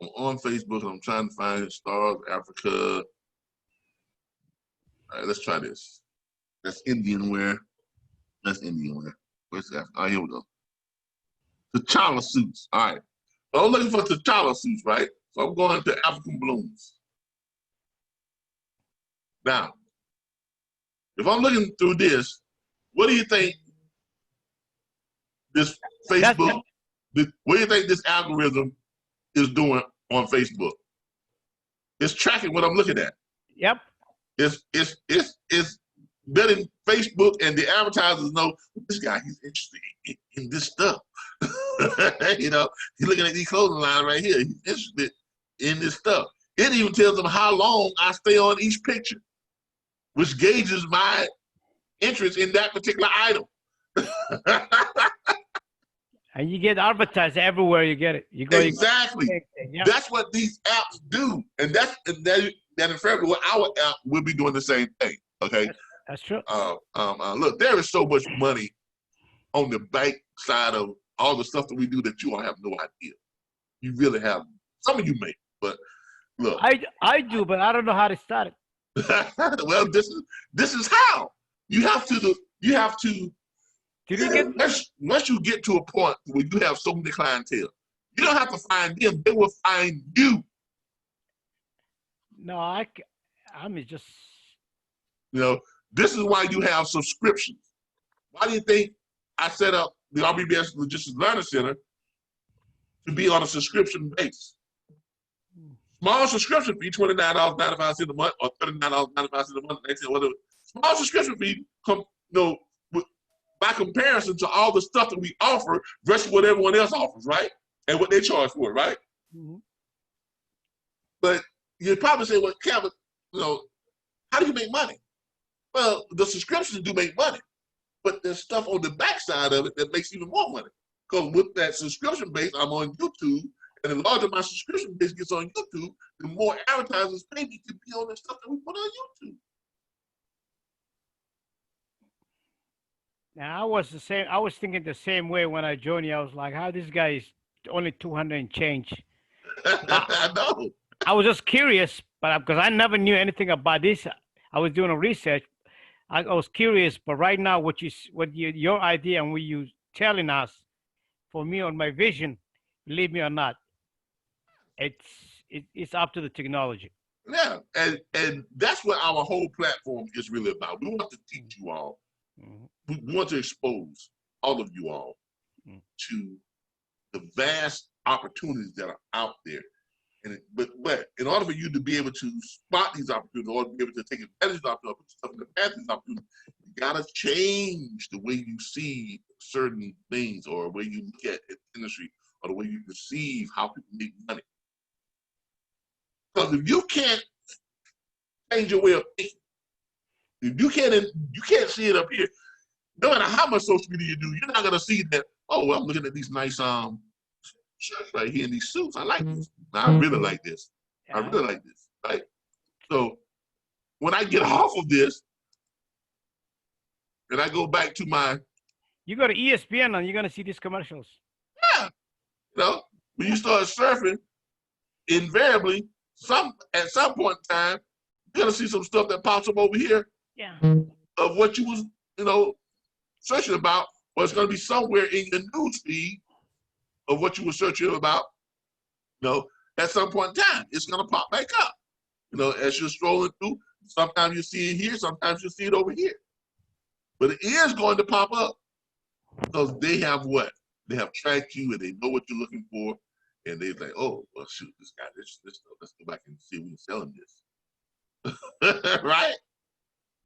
on Facebook and I'm trying to find Stars Africa. All right, let's try this. That's Indian wear. That's Indian wear. Where's that? Oh, here we go. T'Challa suits. All right. So I'm looking for T'Challa suits, right? So I'm going to African blooms. Now, if I'm looking through this, what do you think this Facebook, what do you think this algorithm is doing on Facebook? It's tracking what I'm looking at. Yep. It's letting Facebook and the advertisers know this guy, he's interested in this stuff. He's looking at these clothing lines right here. He's interested in this stuff. It even tells them how long I stay on each picture, which gauges my interest in that particular item. And you get advertised everywhere you get it. You go. Exactly. Yep. That's what these apps do. And that in fact, with our app, we'll be doing the same thing. Okay. That's true. Look, there is so much money on the bank side of all the stuff that we do that you all have no idea. You really have. Some of you may, but look. I do, but I don't know how to start it. Well, this is how you have to. Did you get? Once you get to a point where you have so many clientele, you don't have to find them; they will find you. No, I'm just. This is why you have subscriptions. Why do you think I set up the RBBS Logistics Learning Center to be on a subscription base? Small subscription fee, $29.95 a month, or $39.95 a month, whatever. Small subscription fee, by comparison to all the stuff that we offer versus what everyone else offers, right? And what they charge for it, right? Mm-hmm. But you'd probably say, well, Kevin, how do you make money? Well, the subscriptions do make money, but there's stuff on the backside of it that makes even more money. Because with that subscription base, I'm on YouTube, and the larger my subscription base gets on YouTube, the more advertisers pay me to be on the stuff that we put on YouTube. Now I was the same. I was thinking the same way when I joined you. I was like, how this guy is only 200 and change. I know. I was just curious, but because I never knew anything about this, I was doing a research. I was curious, but right now, your idea and what you telling us, for me on my vision, believe me or not, it's up to the technology. Yeah, and that's what our whole platform is really about. We want to teach you all. Mm-hmm. We want to expose all of you all to the vast opportunities that are out there. But in order for you to be able to spot these opportunities, or to be able to take advantage of them, put stuff in the path of these opportunities, you gotta change the way you see certain things, or the way you look at the industry, or the way you perceive how people make money. Because if you can't change your way of thinking, if you can't see it up here, no matter how much social media you do, you're not gonna see that. Oh, well, I'm looking at these nice shirts right here in these suits. I like this. I really like this. I really like this. Right. So when I get off of this, and I go back to my, you go to ESPN and you're gonna see these commercials. Yeah. When you start surfing, invariably, at some point in time, you're gonna see some stuff that pops up over here. Yeah. Of what you was, searching about, or it's gonna be somewhere in your news feed of what you were searching about. At some point in time, it's gonna pop back up. As you're scrolling through, sometimes you see it here, sometimes you see it over here. But it is going to pop up because they have what? They have tracked you and they know what you're looking for. And they're like, oh, well, shoot, this guy, this stuff, let's go back and see if we can sell him this. Right?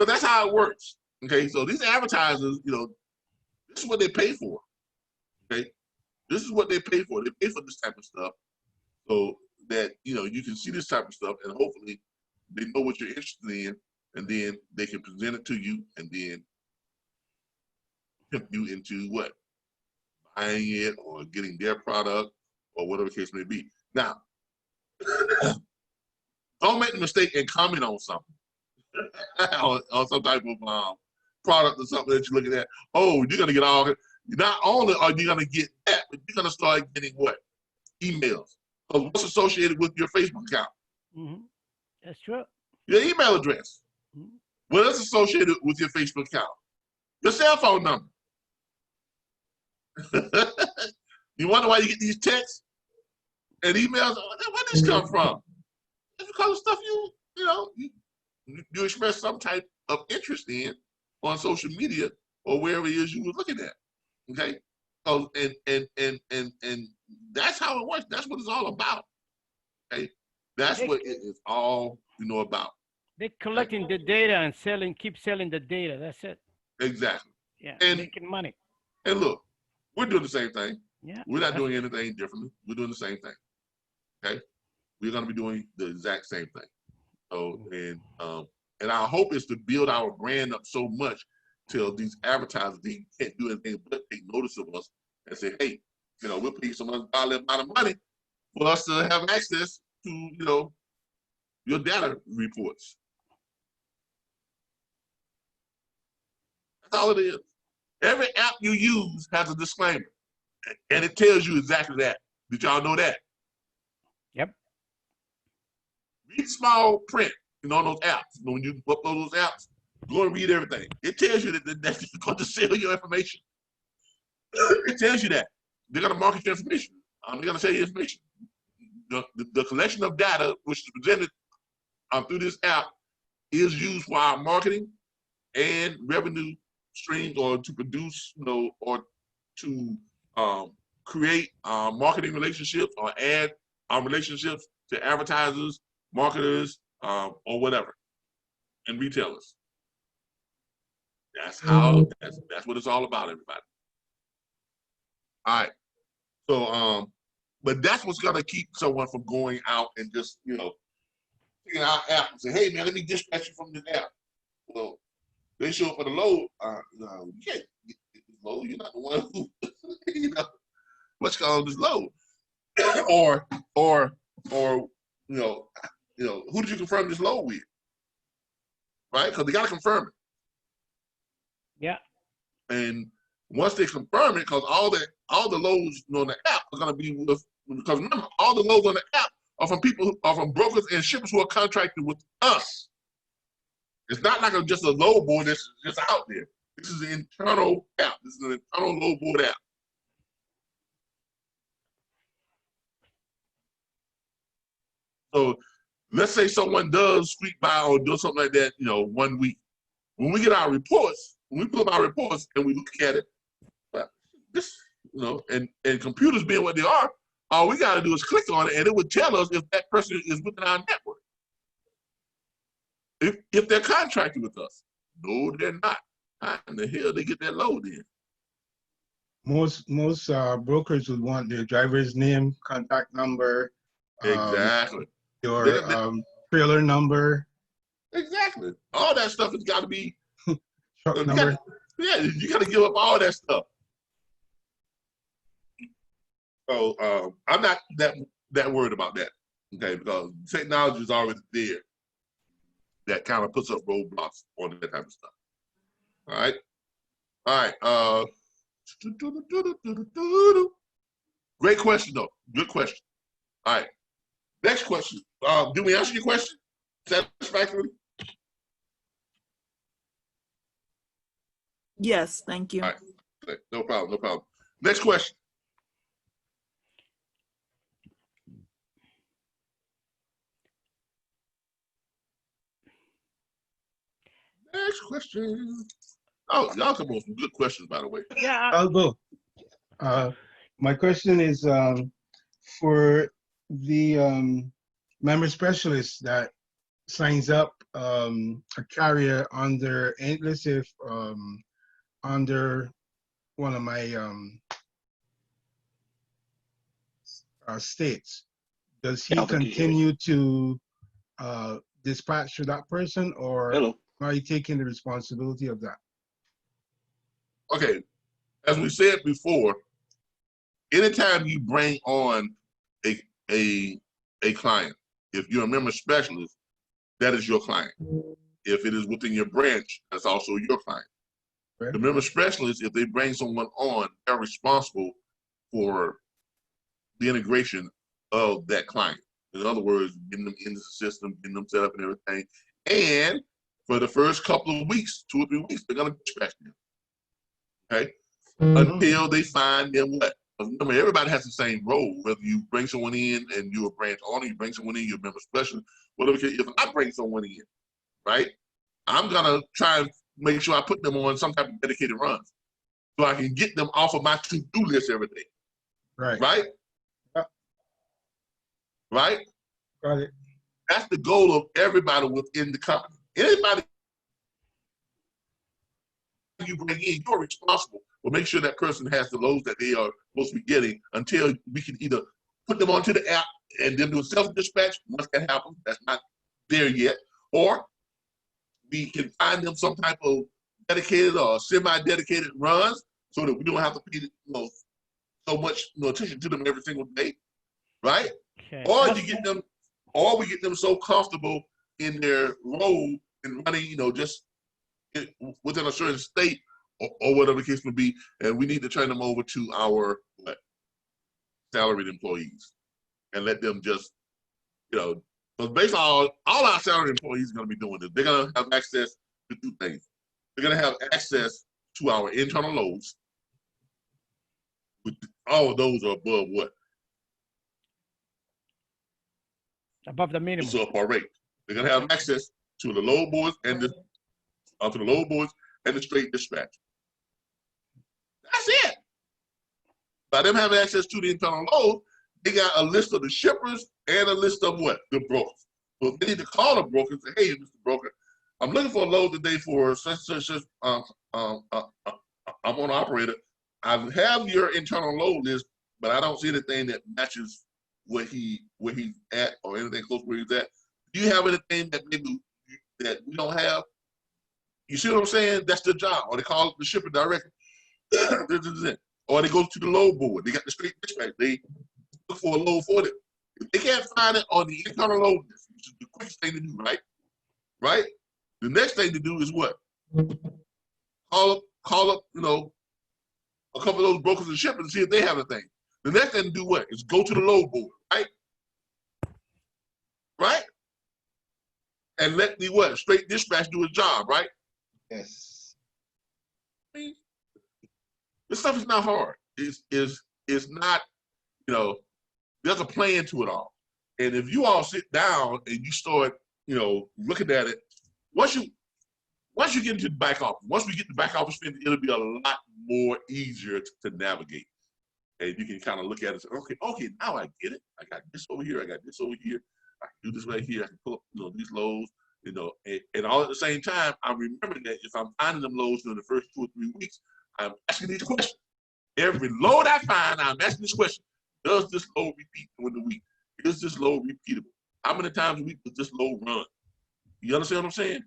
So that's how it works. Okay, so these advertisers, this is what they pay for. Okay? This is what they pay for. They pay for this type of stuff so that, you know, you can see this type of stuff and hopefully they know what you're interested in and then they can present it to you and then pimp you into what? Buying it or getting their product or whatever the case may be. Now, don't make the mistake and comment on something, on some type of product or something that you're looking at. Oh, you're gonna get all. Not only are you gonna get that, but you're gonna start getting what? Emails. Because what's associated with your Facebook account? Mm-hmm. That's true. Your email address. Mhm. What is associated with your Facebook account? Your cell phone number. You wonder why you get these texts and emails? Where did this come from? It's because of stuff you know, you express some type of interest in on social media or wherever it is you were looking at. Okay? So, and that's how it works. That's what it's all about. Okay? That's what it is all, you know, about. They're collecting the data and selling, keep selling the data. That's it. Exactly. Yeah, And- making money. And look, we're doing the same thing. Yeah. We're not doing anything differently. We're doing the same thing. Okay? We're gonna be doing the exact same thing. So, and our hope is to build our brand up so much till these advertisers, they can't do anything but take notice of us and say, hey, you know, we'll pay you some dollar amount of money for us to have access to, you know, your data reports. That's all it is. Every app you use has a disclaimer, and it tells you exactly that. Did y'all know that? Yep. Read small print, you know, on those apps. When you upload those apps, go and read everything. It tells you that they're going to sell your information. It tells you that. They're going to market your information. They're going to sell your information. The collection of data, which is presented through this app, is used for our marketing and revenue streams, or to produce, you know, or to create marketing relationships or add relationships to advertisers, marketers, or whatever, and retailers. That's how. That's what it's all about, everybody. All right. So, but that's what's gonna keep someone from going out and just, you know, taking our app and say, "Hey, man, let me dispatch you from this app." Well, they show up for the load. You can't get this load. You're not the one who, you know, what's called this load, or you know, who did you confirm this load with? Right? Because they gotta confirm it. Yeah. And once they confirm it, because all the loads on the app are gonna be with, because remember, all the loads on the app are from people who are from brokers and shippers who are contracted with us. It's not like just a load board that's just out there. This is an internal app. This is an internal load board app. So let's say someone does squeak by or do something like that, you know, 1 week. When we get our reports, when we pull up our reports and we look at it, well, this, you know, and computers being what they are, all we got to do is click on it and it would tell us if that person is within our network. If they're contracted with us. No, they're not. How in the hell they get that load in? Most brokers would want their driver's name, contact number, Exactly. your trailer number, Exactly. All that stuff has got to be. truck number. You got to give up all that stuff. So I'm not that worried about that. Okay, because technology is already there. That kind of puts up roadblocks on that type of stuff. All right. All right. Great question, though. Good question. All right. Next question. Did we answer your question satisfactorily? Yes, thank you. All right. Okay, no problem. No problem. Next question. Next question. Oh, y'all come on some good questions, by the way. Yeah. I'll go. My question is for the member specialist that signs up a carrier under, let's say, under one of my states, does he Yeah, I think he continue to dispatch to that person, or Hello. are you taking the responsibility of that? Okay, as we said before, anytime you bring on a client, if you're a member specialist, that is your client. If it is within your branch, that's also your client. Right. The member specialist, if they bring someone on, they're responsible for the integration of that client. In other words, getting them into the system, getting them set up and everything. And for the first couple of weeks, 2 or 3 weeks, they're gonna dispatch them. Okay? Until they find them what? Remember, everybody has the same role. Whether you bring someone in and you're a branch owner, you bring someone in, you're a member specialist, whatever. If I bring someone in, right, I'm gonna try and make sure I put them on some type of dedicated runs, so I can get them off of my to-do list every day. Right. Right? Yeah. Right? Got it. That's the goal of everybody within the company. Anybody you bring in, you're responsible. Well, make sure that person has the loads that they are supposed to be getting until we can either put them onto the app and then do a self-dispatch. Once that happens, that's not there yet. Or we can find them some type of dedicated or semi-dedicated runs so that we don't have to pay so much attention to them every single day, right? Okay. Or you get them, or we get them so comfortable in their role in running, just within a certain state or whatever the case may be, and we need to turn them over to our salaried employees and let them just, because based on all our salaried employees are going to be doing this. They're going to have access to 2 things. They're going to have access to our internal loads. All of those are above what? Above the minimum. So our rate. They're going to have access to the load boards and the straight dispatch. That's it. By them having access to the internal load, they got a list of the shippers and a list of what? The brokers. So they need to call the broker and say, hey, Mr. Broker, I'm looking for a load today for such. I'm on operator. I have your internal load list, but I don't see anything that matches where he's at or anything close where he's at. Do you have anything that maybe that we don't have? You see what I'm saying? That's their job. Or they call the shipper directly. Or they go to the load board. They got the straight dispatch. They look for a load for them. If they can't find it on the internal load list, which is the quickest thing to do, right? Right? The next thing to do is what? Call up, a couple of those brokers and shippers and see if they have a thing. The next thing to do what? Is go to the load board, right? Right? And let the what? Straight dispatch do its job, right? Yes. This stuff is not hard. It's not, there's a plan to it all. And if you all sit down and you start, looking at it, once you get into the back office, once we get the back office finished, it'll be a lot more easier to navigate. And you can kind of look at it and say, okay, now I get it. I got this over here, I got this over here. I can do this right here. I can pull up, these loads, and all at the same time, I'm remembering that if I'm finding them loads during the first 2 or 3 weeks, I'm asking these questions. Every load I find, I'm asking this question. Does this load repeat during the week? Is this load repeatable? How many times a week does this load run? You understand what I'm saying?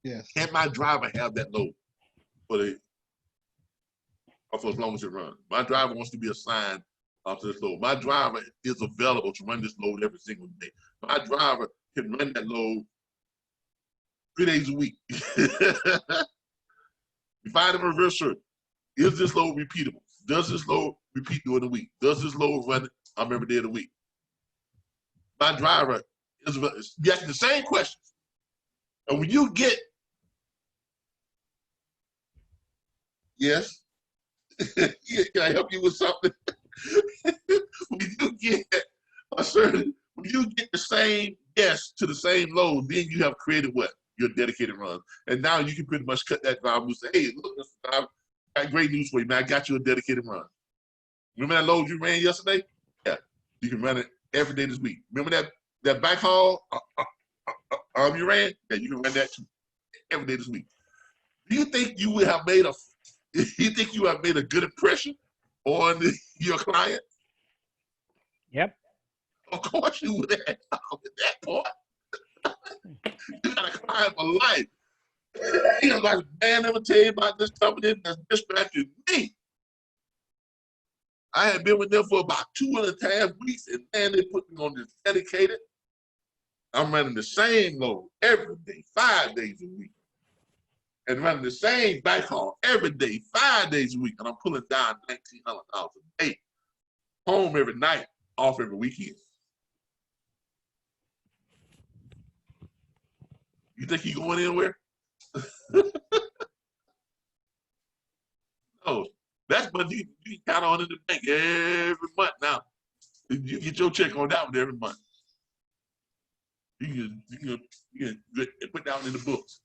Yes. Can my driver have that load for as long as it runs? My driver wants to be assigned to this load. My driver is available to run this load every single day. My driver can run that load 3 days a week. You find a reverse search. Is this load repeatable? Does this load repeat during the week? Does this load run every day of the week? My driver is asking the same questions. And when you get, yes, can I help you with something? When you get the same yes to the same load, then you have created what? Your dedicated run. And now you can pretty much cut that driver and say, hey, look, I've got great news for you, man. I got you a dedicated run. Remember that load you ran yesterday? Yeah, you can run it every day this week. Remember that back haul you ran? Yeah, you can run that too every day this week. Do you think you would have made a good impression on your client? Yep. Of course you would have with that part. You gotta climb for life. You know, like man never tell you about this company that's dispatching me. I had been with them for about 2.5 weeks, and man, they put me on this dedicated. I'm running the same load every day, 5 days a week. And running the same backhaul every day, 5 days a week. And I'm pulling down $1,900 a day. Home every night, off every weekend. You think you going anywhere? No. That's what you count on in the bank every month now. You get your check on that one every month. You can put that one in the books.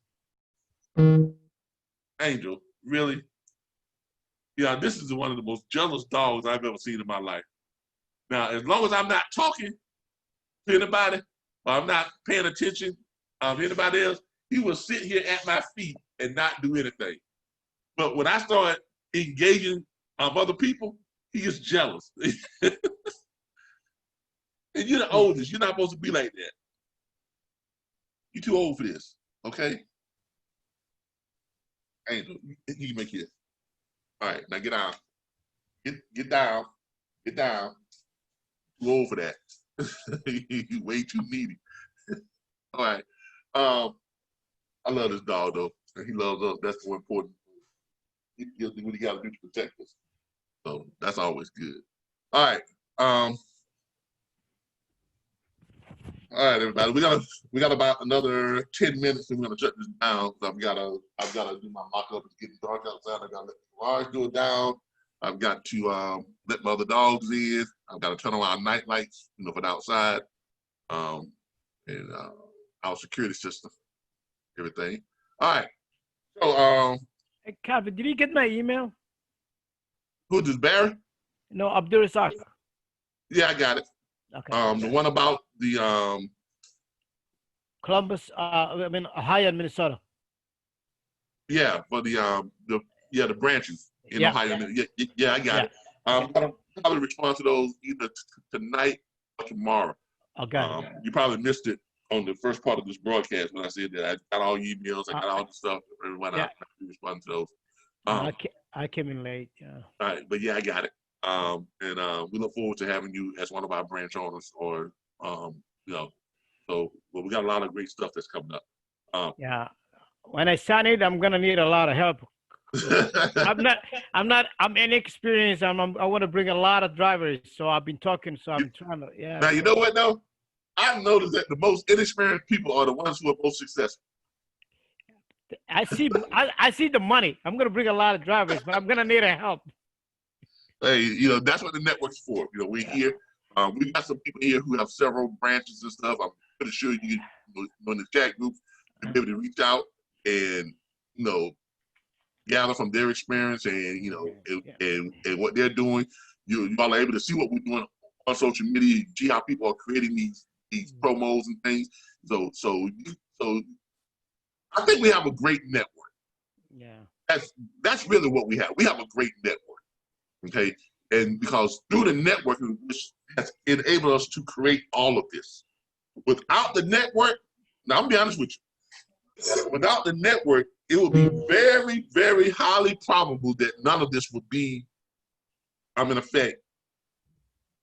Angel, really? Yeah, this is one of the most jealous dogs I've ever seen in my life. Now, as long as I'm not talking to anybody, or I'm not paying attention to anybody else, he will sit here at my feet and not do anything. But when I start engaging other people, he gets jealous. And you're the oldest. You're not supposed to be like that. You're too old for this, okay? Angel, you can make it. All right, now get down. Get down. Get down. Too old for that. You way too needy. All right. I love this dog though. He loves us. That's more important. He'll do what he got to do to protect us. So that's always good. All right. All right, everybody. We got about another 10 minutes, and we're gonna shut this down. So I've gotta do my mock-up. It's getting dark outside. I gotta let the garage do it down. I've got to let my other dogs in. I've got to turn on our night lights, for the outside, and our security system, everything. All right. So Hey, Calvin, did you get my email? who's this, Barry? No, Abdul Razak. Yeah, I got it. Okay. The one about the Columbus, Ohio, Minnesota. yeah, for the branches in Yeah. Ohio. Yeah, I got it. I'm gonna probably respond to those either tonight or tomorrow. Okay. You probably missed it on the first part of this broadcast when I said that I got all your emails, I got all the stuff. Everyone, Yeah. I respond to those. I came in late. Yeah. All right, but yeah, I got it. And we look forward to having you as one of our branch owners, or so well, we got a lot of great stuff that's coming up. Yeah. When I sign it, I'm gonna need a lot of help. I'm inexperienced. I want to bring a lot of drivers, so I've been talking. So I'm trying to. Yeah. Now you know what though? I've noticed that the most inexperienced people are the ones who are most successful. I see the money. I'm gonna bring a lot of drivers, but I'm gonna need a help. Hey, that's what the network's for. We're here. We got some people here who have several branches and stuff. I'm pretty sure you in the chat group, you'll be able to reach out and gather from their experience and and what they're doing. You all are able to see what we're doing on social media, see how people are creating these promos and things. So I think we have a great network. Yeah. That's really what we have. We have a great network. Okay. And because through the network, which has enabled us to create all of this. Without the network, now I'm gonna be honest with you. Without the network, it would be very, very highly probable that none of this would be in effect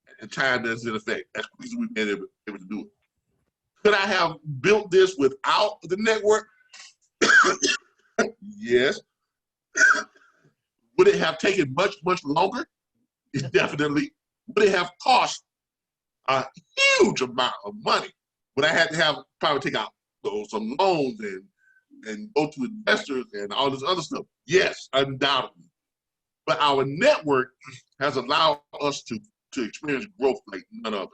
at the time that's in effect. That's the reason we've been able to do it. Could I have built this without the network? Yes. Would it have taken much, much longer? Definitely. Would it have cost a huge amount of money? Would I have to probably take out some loans and go to investors and all this other stuff? Yes, undoubtedly. But our network has allowed us to experience growth like none other.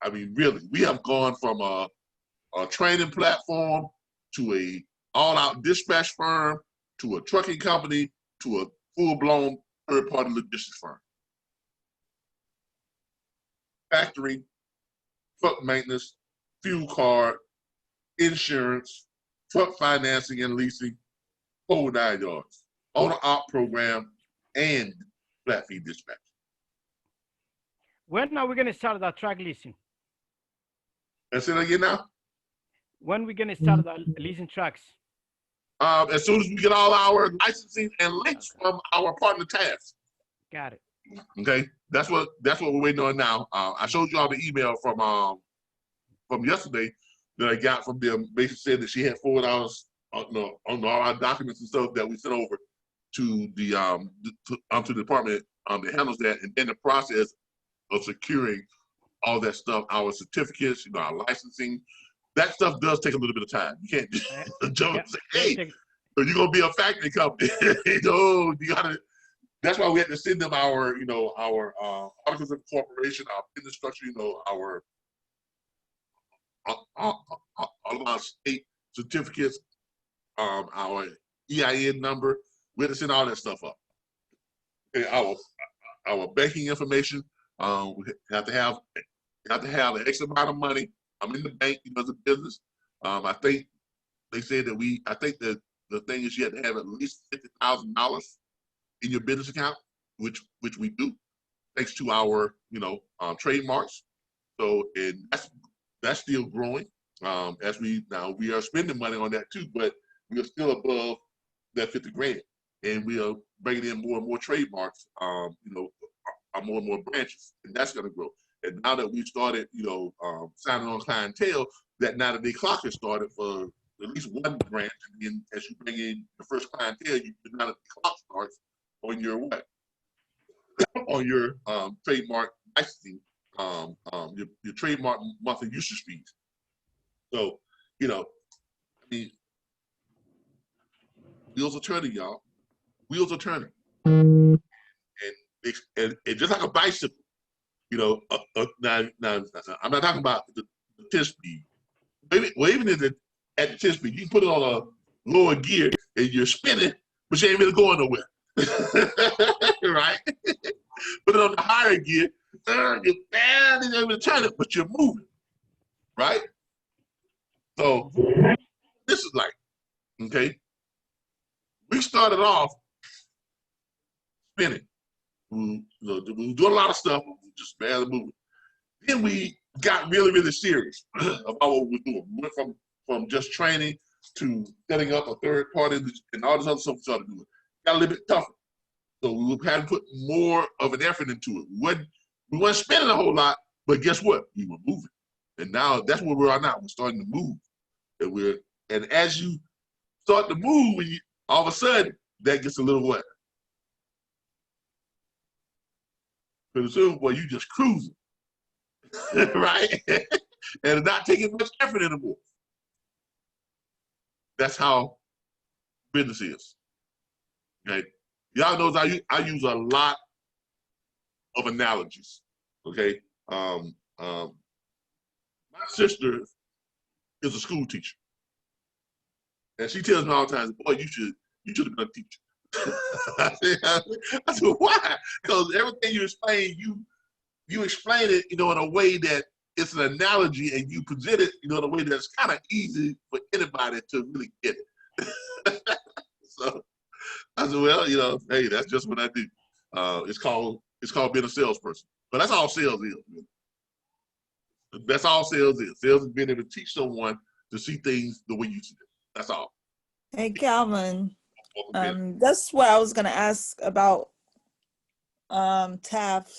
I mean, really, we have gone from a training platform to a all-out dispatch firm to a trucking company to a full-blown third-party logistics firm. Factory, truck maintenance, fuel card, insurance, truck financing and leasing, whole 9 yards, owner-op program, and flat fee dispatch. When are we gonna start the track leasing? That's it again now. When we gonna start the leasing tracks? As soon as we get all our licensing and links from our partner tabs. Got it. Okay, that's what we're waiting on now. I showed you all the email from yesterday that I got from them. Basically said that she had forwarded us on all our documents and stuff that we sent over to the to the department that handles that, and then the process of securing all that stuff, our certificates, our licensing. That stuff does take a little bit of time. You can't just jump and say, hey, you're gonna be a factory company. You gotta. That's why we had to send them our articles of incorporation, our business structure, our all of our state certificates, our EIN number. We had to send all that stuff up. Okay, our banking information. We have to have an X amount of money. I'm in the bank, as a business. I think they said that I think that the thing is you have to have at least $50,000 in your business account, which we do, thanks to our trademarks. So, and that's still growing. As we are spending money on that too, but we are still above that 50 grand, and we are bringing in more and more trademarks. More and more branches, and that's going to grow. And now that we've started, signing on clientele, that now that the clock has started for at least one branch, and then as you bring in the first clientele, now that the clock starts on your what? On your trademark licensing, your trademark monthly usage fees. So, wheels are turning, y'all. Wheels are turning. And just like a bicycle, now I'm not talking about the 10 speed. Even at the 10 speed, you can put it on a lower gear and you're spinning, but you ain't really going nowhere. Right? Put it on the higher gear, you're barely able to turn it, but you're moving. Right? So this is like, okay, we started off spinning. We were doing a lot of stuff, just barely moving. Then we got really, really serious about what we were doing. We went from just training to setting up a third party and all this other stuff we started doing. Got a little bit tougher. So we had to put more of an effort into it. We weren't spending a whole lot, but guess what? We were moving. And now that's where we are now. We're starting to move. And as you start to move, all of a sudden, that gets a little wet. Pretty soon, boy, you just cruising, right? And not taking much effort anymore. That's how business is. Okay, y'all knows I use a lot of analogies. Okay, my sister is a school teacher, and she tells me all the time, "Boy, you should have been a teacher." I said, why? Because everything you explain, you explain it, in a way that it's an analogy, and you present it, in a way that's kind of easy for anybody to really get it. So I said, well, hey, that's just what I do. It's called being a salesperson. But that's all sales is. That's all sales is. Sales is being able to teach someone to see things the way you see them. That's all. Hey, Calvin. That's what I was going to ask about TAF.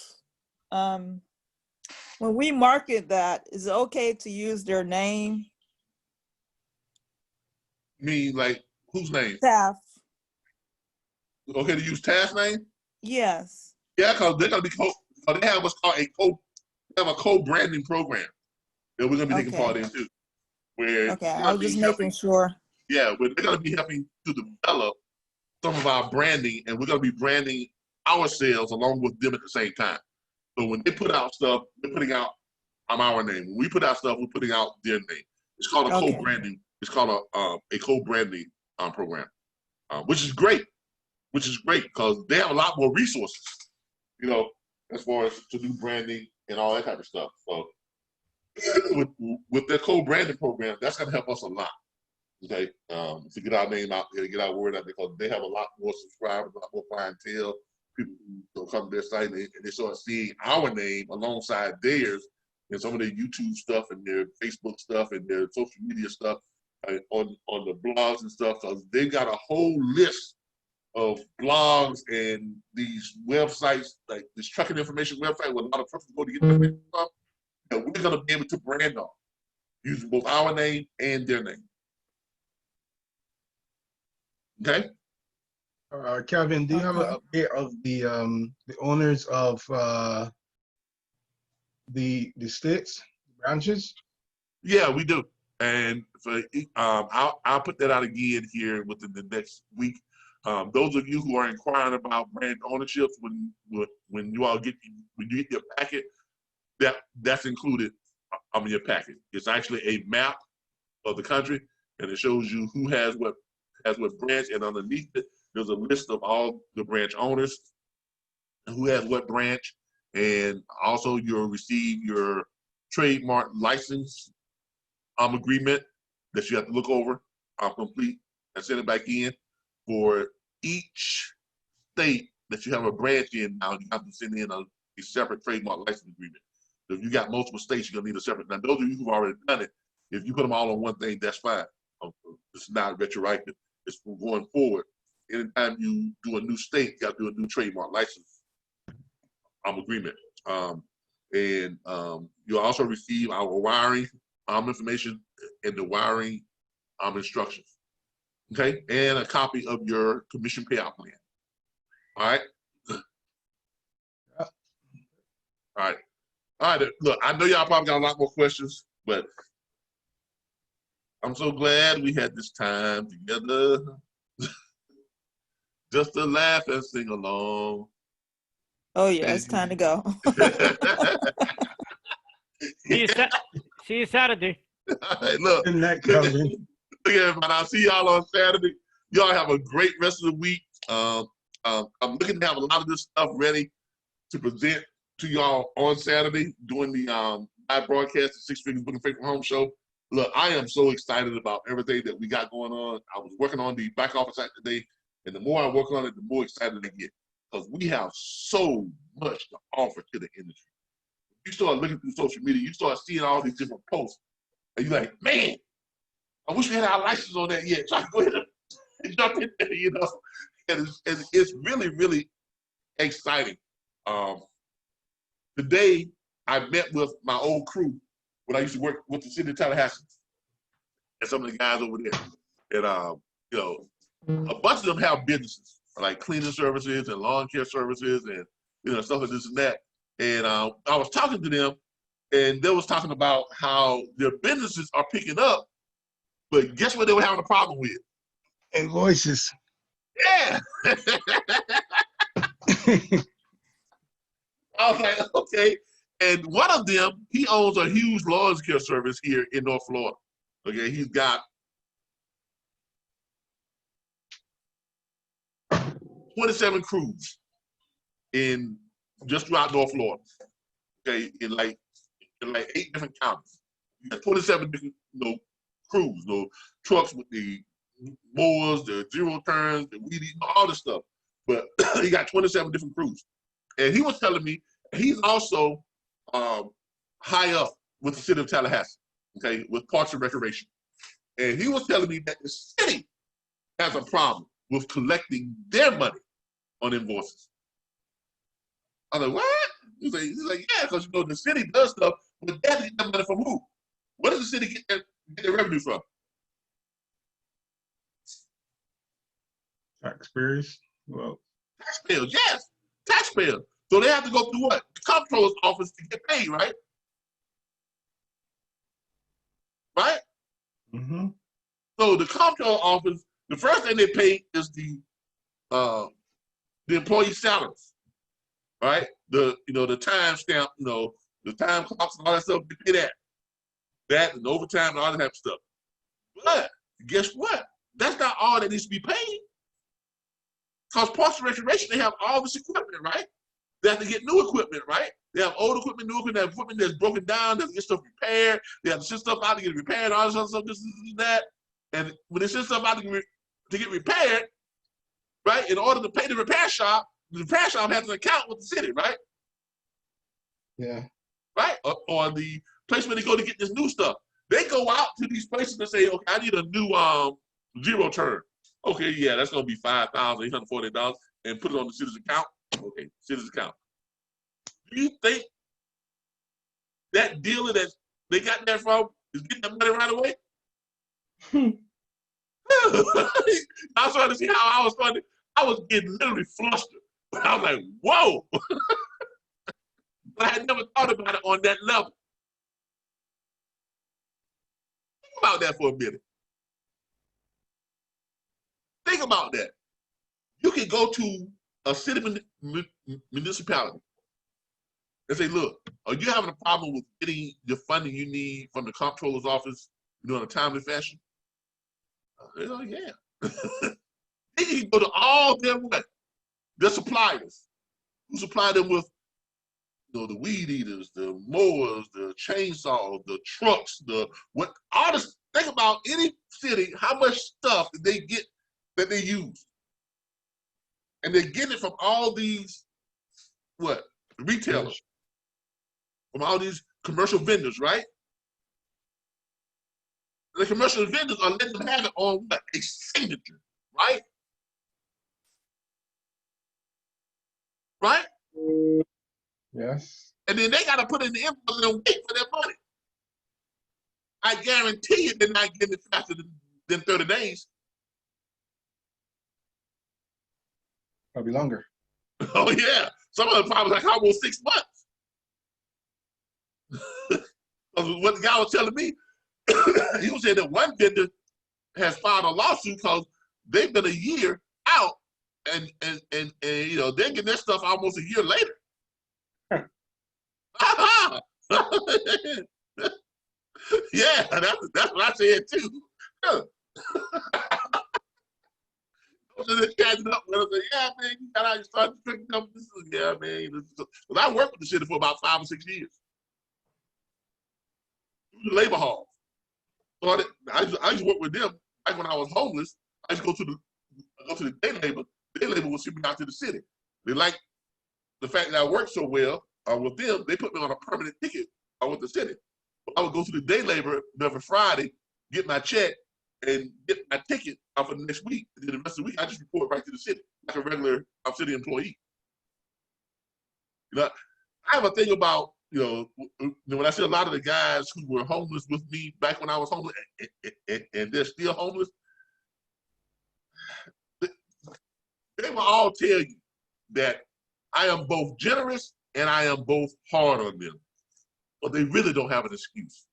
When we market that, is it okay to use their name? Me, like, whose name? TAF. Okay to use TAF's name? Yes. Yeah, because they're gonna be they have what's called a co-branding program that we're gonna be taking part in too. Where okay, I was just making sure. Yeah, they're gonna be helping to develop some of our branding, and we're gonna be branding ourselves along with them at the same time. So when they put out stuff, they're putting out our name. When we put out stuff, we're putting out their name. It's called a co-branding. It's called a co-branding program, which is great. Which is great because they have a lot more resources, as far as to do branding and all that type of stuff. So with their co-branding program, that's gonna help us a lot. Okay, to get our name out there, get our word out there, because they have a lot more subscribers, a lot more clientele, people who come to their site and they start seeing our name alongside theirs and some of their YouTube stuff and their Facebook stuff and their social media stuff on the blogs and stuff. So they've got a whole list of blogs and these websites, like this trucking information website where a lot of truckers go to get their information from, that we're going to be able to brand on using both our name and their name. Okay? Calvin, do you have an update of the owners of the states branches? Yeah, we do. And for I'll put that out again here within the next week. Those of you who are inquiring about brand ownership, when you all get your packet, that's included in your packet. It's actually a map of the country, and it shows you who has what branch, and underneath it, there's a list of all the branch owners and who has what branch, and also you'll receive your trademark license agreement that you have to look over, complete, and send it back in. For each state that you have a branch in now, you have to send in a separate trademark license agreement. So if you got multiple states, you're gonna need a separate. Now, those of you who've already done it, if you put them all on one thing, that's fine. It's not retroactive. It's going forward. Anytime you do a new state, you got to do a new trademark license agreement. You'll also receive our wiring information and the wiring instructions. Okay, and a copy of your commission payout plan. All right. All right. Look, I know y'all probably got a lot more questions, but I'm so glad we had this time together. Just to laugh and sing along. Oh yeah, it's time to go. See you Saturday. Hey, look, Good night, Calvin. look everybody. I'll see y'all on Saturday. Y'all have a great rest of the week. I'm looking to have a lot of this stuff ready to present to y'all on Saturday during the live broadcast, the Six Figures Booking Freight from Home show. Look, I am so excited about everything that we got going on. I was working on the back office act today, and the more I work on it, the more excited I get, because we have so much to offer to the industry. You start looking through social media, you start seeing all these different posts, and you're like, man, I wish we had our license on that yet. So I can go ahead and jump in there, you know. And it's really, really exciting. Today, I met with my old crew when I used to work with the city of Tallahassee and some of the guys over there. And, you know, a bunch of them have businesses like cleaning services and lawn care services and, you know, stuff like this and that. And I was talking to them, and they was talking about how their businesses are picking up, but guess what they were having a problem with? Invoices. Yeah. I was like, okay. And one of them, he owns a huge lawn care service here in North Florida. Okay, he's got 27 crews in just throughout North Florida. Okay, in like 8 different counties. You got 27 different, crews, trucks with the mowers, the zero turns, the weed eating, all this stuff. But he got 27 different crews. And he was telling me he's also high up with the city of Tallahassee, okay, with Parks and Recreation. And he was telling me that the city has a problem with collecting their money on invoices. I was like, what? He's like, yeah, because the city does stuff, but they have to get that money from who? Where does the city get their revenue from? Taxpayers. Well, Taxpayers, yes, taxpayers. So they have to go through what? The comptroller's office to get paid, right? Right? mm-hmm. So the comptroller office, the first thing they pay is the employee salaries, right? The time stamp, the time clocks and all that stuff. They pay that and overtime and all that type of stuff. But guess what? That's not all that needs to be paid. Because Parks and Recreation, they have all this equipment, right? They have to get new equipment, right? They have old equipment, new equipment, they have equipment that's broken down, they have to get stuff repaired, they have to send stuff out to get repaired, all this other stuff, this and that. And when they send stuff out to get repaired, right, in order to pay the repair shop, the trash shop has an account with the city, right? Yeah. Right? Or the place where they go to get this new stuff. They go out to these places and say, okay, I need a new zero turn. Okay, yeah, that's gonna be $5,840 and put it on the city's account. Okay, city's account. Do you think that dealer that they got that from is getting that money right away? I was trying to see how I was starting. I was getting literally flustered. But I was like, whoa. But I had never thought about it on that level. Think about that for a minute. Think about that. You can go to a city municipality and say, look, are you having a problem with getting the funding you need from the comptroller's office, in a timely fashion? Hell yeah. Then you can go to all their suppliers who supply them with the weed eaters, the mowers, the chainsaws, the trucks, all this. Think about any city, how much stuff that they get that they use. And they're getting it from all these retailers, from all these commercial vendors, right? The commercial vendors are letting them have it on a signature, right? Right? Yes. And then they got to put in the invoice and wait for their money. I guarantee you they're not getting it faster than 30 days. Probably longer. Oh yeah. Some of them probably like almost 6 months. What the guy was telling me, he was saying that one vendor has filed a lawsuit because they've been a year out and they're getting their stuff almost a year later. Yeah, that's what I said too. Catching up with us, yeah, man, you got out, you started drinking up. Yeah, man. Because I worked with the city for about 5 or 6 years. The labor hall. So I used to work with them. Like when I was homeless, I used to go to the day labor. Day labor would send me out to the city. They liked the fact that I worked so well with them. They put me on a permanent ticket with the city. I would go to the day labor every Friday, get my check, and get my ticket for the next week. And then the rest of the week, I just report right to the city, like a regular city employee. I have a thing about, when I see a lot of the guys who were homeless with me back when I was homeless, and they're still homeless, they will all tell you that I am both generous and I am both hard on them. But they really don't have an excuse.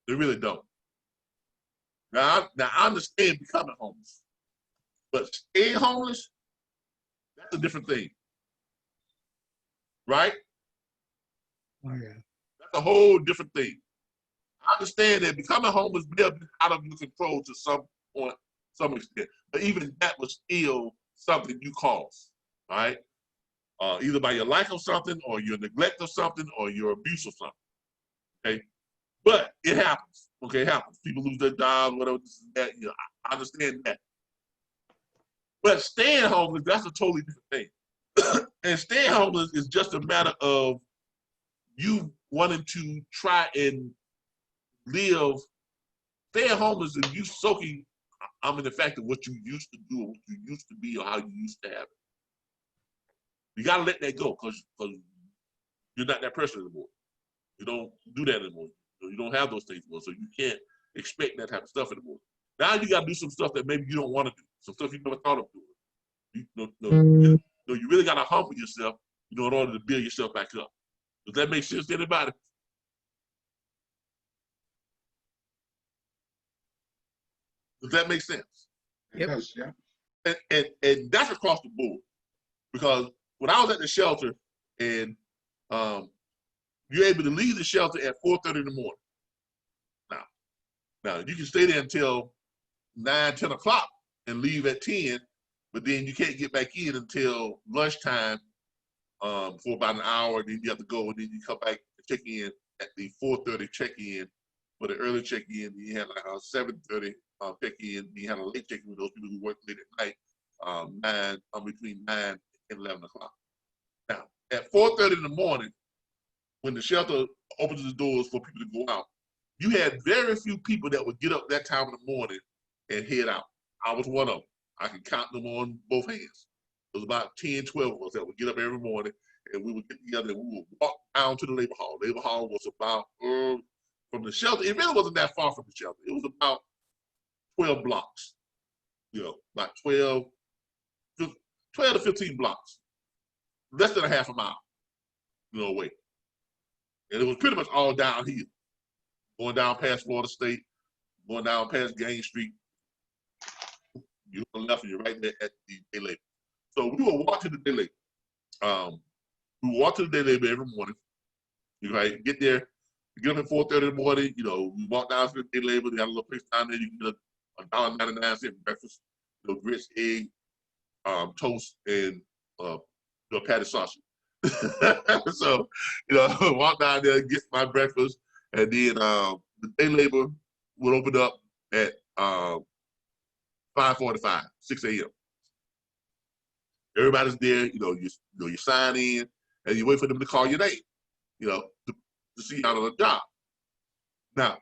They really don't. Now I understand becoming homeless, but staying homeless, that's a different thing. Right? Oh yeah. That's a whole different thing. I understand that becoming homeless may have been out of your control to some point, some extent, but even that was still something you caused, right? Either by your lack of something, or your neglect of something, or your abuse of something. Okay, but it happens. Okay, it happens. People lose their jobs, whatever. This and that. I understand that. But staying homeless, that's a totally different thing. And staying homeless is just a matter of you wanting to try and live. Staying homeless is you soaking in the fact of what you used to do, or what you used to be, or how you used to have it. You gotta let that go, because you're not that person anymore. You don't do that anymore. You don't have those things anymore, so you can't expect that type of stuff anymore. Now you gotta do some stuff that maybe you don't want to do, some stuff you never thought of doing. You really gotta humble yourself, in order to build yourself back up. Does that make sense to anybody? Does that make sense? It does, yeah. And that's across the board, because when I was at the shelter, and you're able to leave the shelter at 4:30 in the morning. Now you can stay there until 9, 10 o'clock and leave at 10, but then you can't get back in until lunchtime for about an hour. Then you have to go, and then you come back and check in at the 4:30 check-in for the early check-in. You had like a 7:30 check-in. You had a late check-in with those people who work late at night, between 9 and 11 o'clock. Now, at 4:30 in the morning, when the shelter opens the doors for people to go out, you had very few people that would get up that time in the morning and head out. I was one of them. I can count them on both hands. It was about 10, 12 of us that would get up every morning, and we would get together and we would walk down to the labor hall. Labor hall was about, from the shelter, it really wasn't that far from the shelter. It was about 12 blocks, about 12 to 15 blocks, less than a half a mile, away. And it was pretty much all downhill, going down past Florida State, going down past Gaines Street. You're on the left and you're right there at the day labor. So we would walk to the day labor. We would walk to the day labor every morning. You right, get there, get up at 4:30 in the morning. We walk down to the day labor. They got a little place down there. You can get a $1.99 breakfast, grits, egg, toast, and patty sausage. So, walk down there, get my breakfast, and then the day labor would open up at 5:45, 6 a.m. Everybody's there, you sign in, and you wait for them to call your name, to see you out on the job. Now,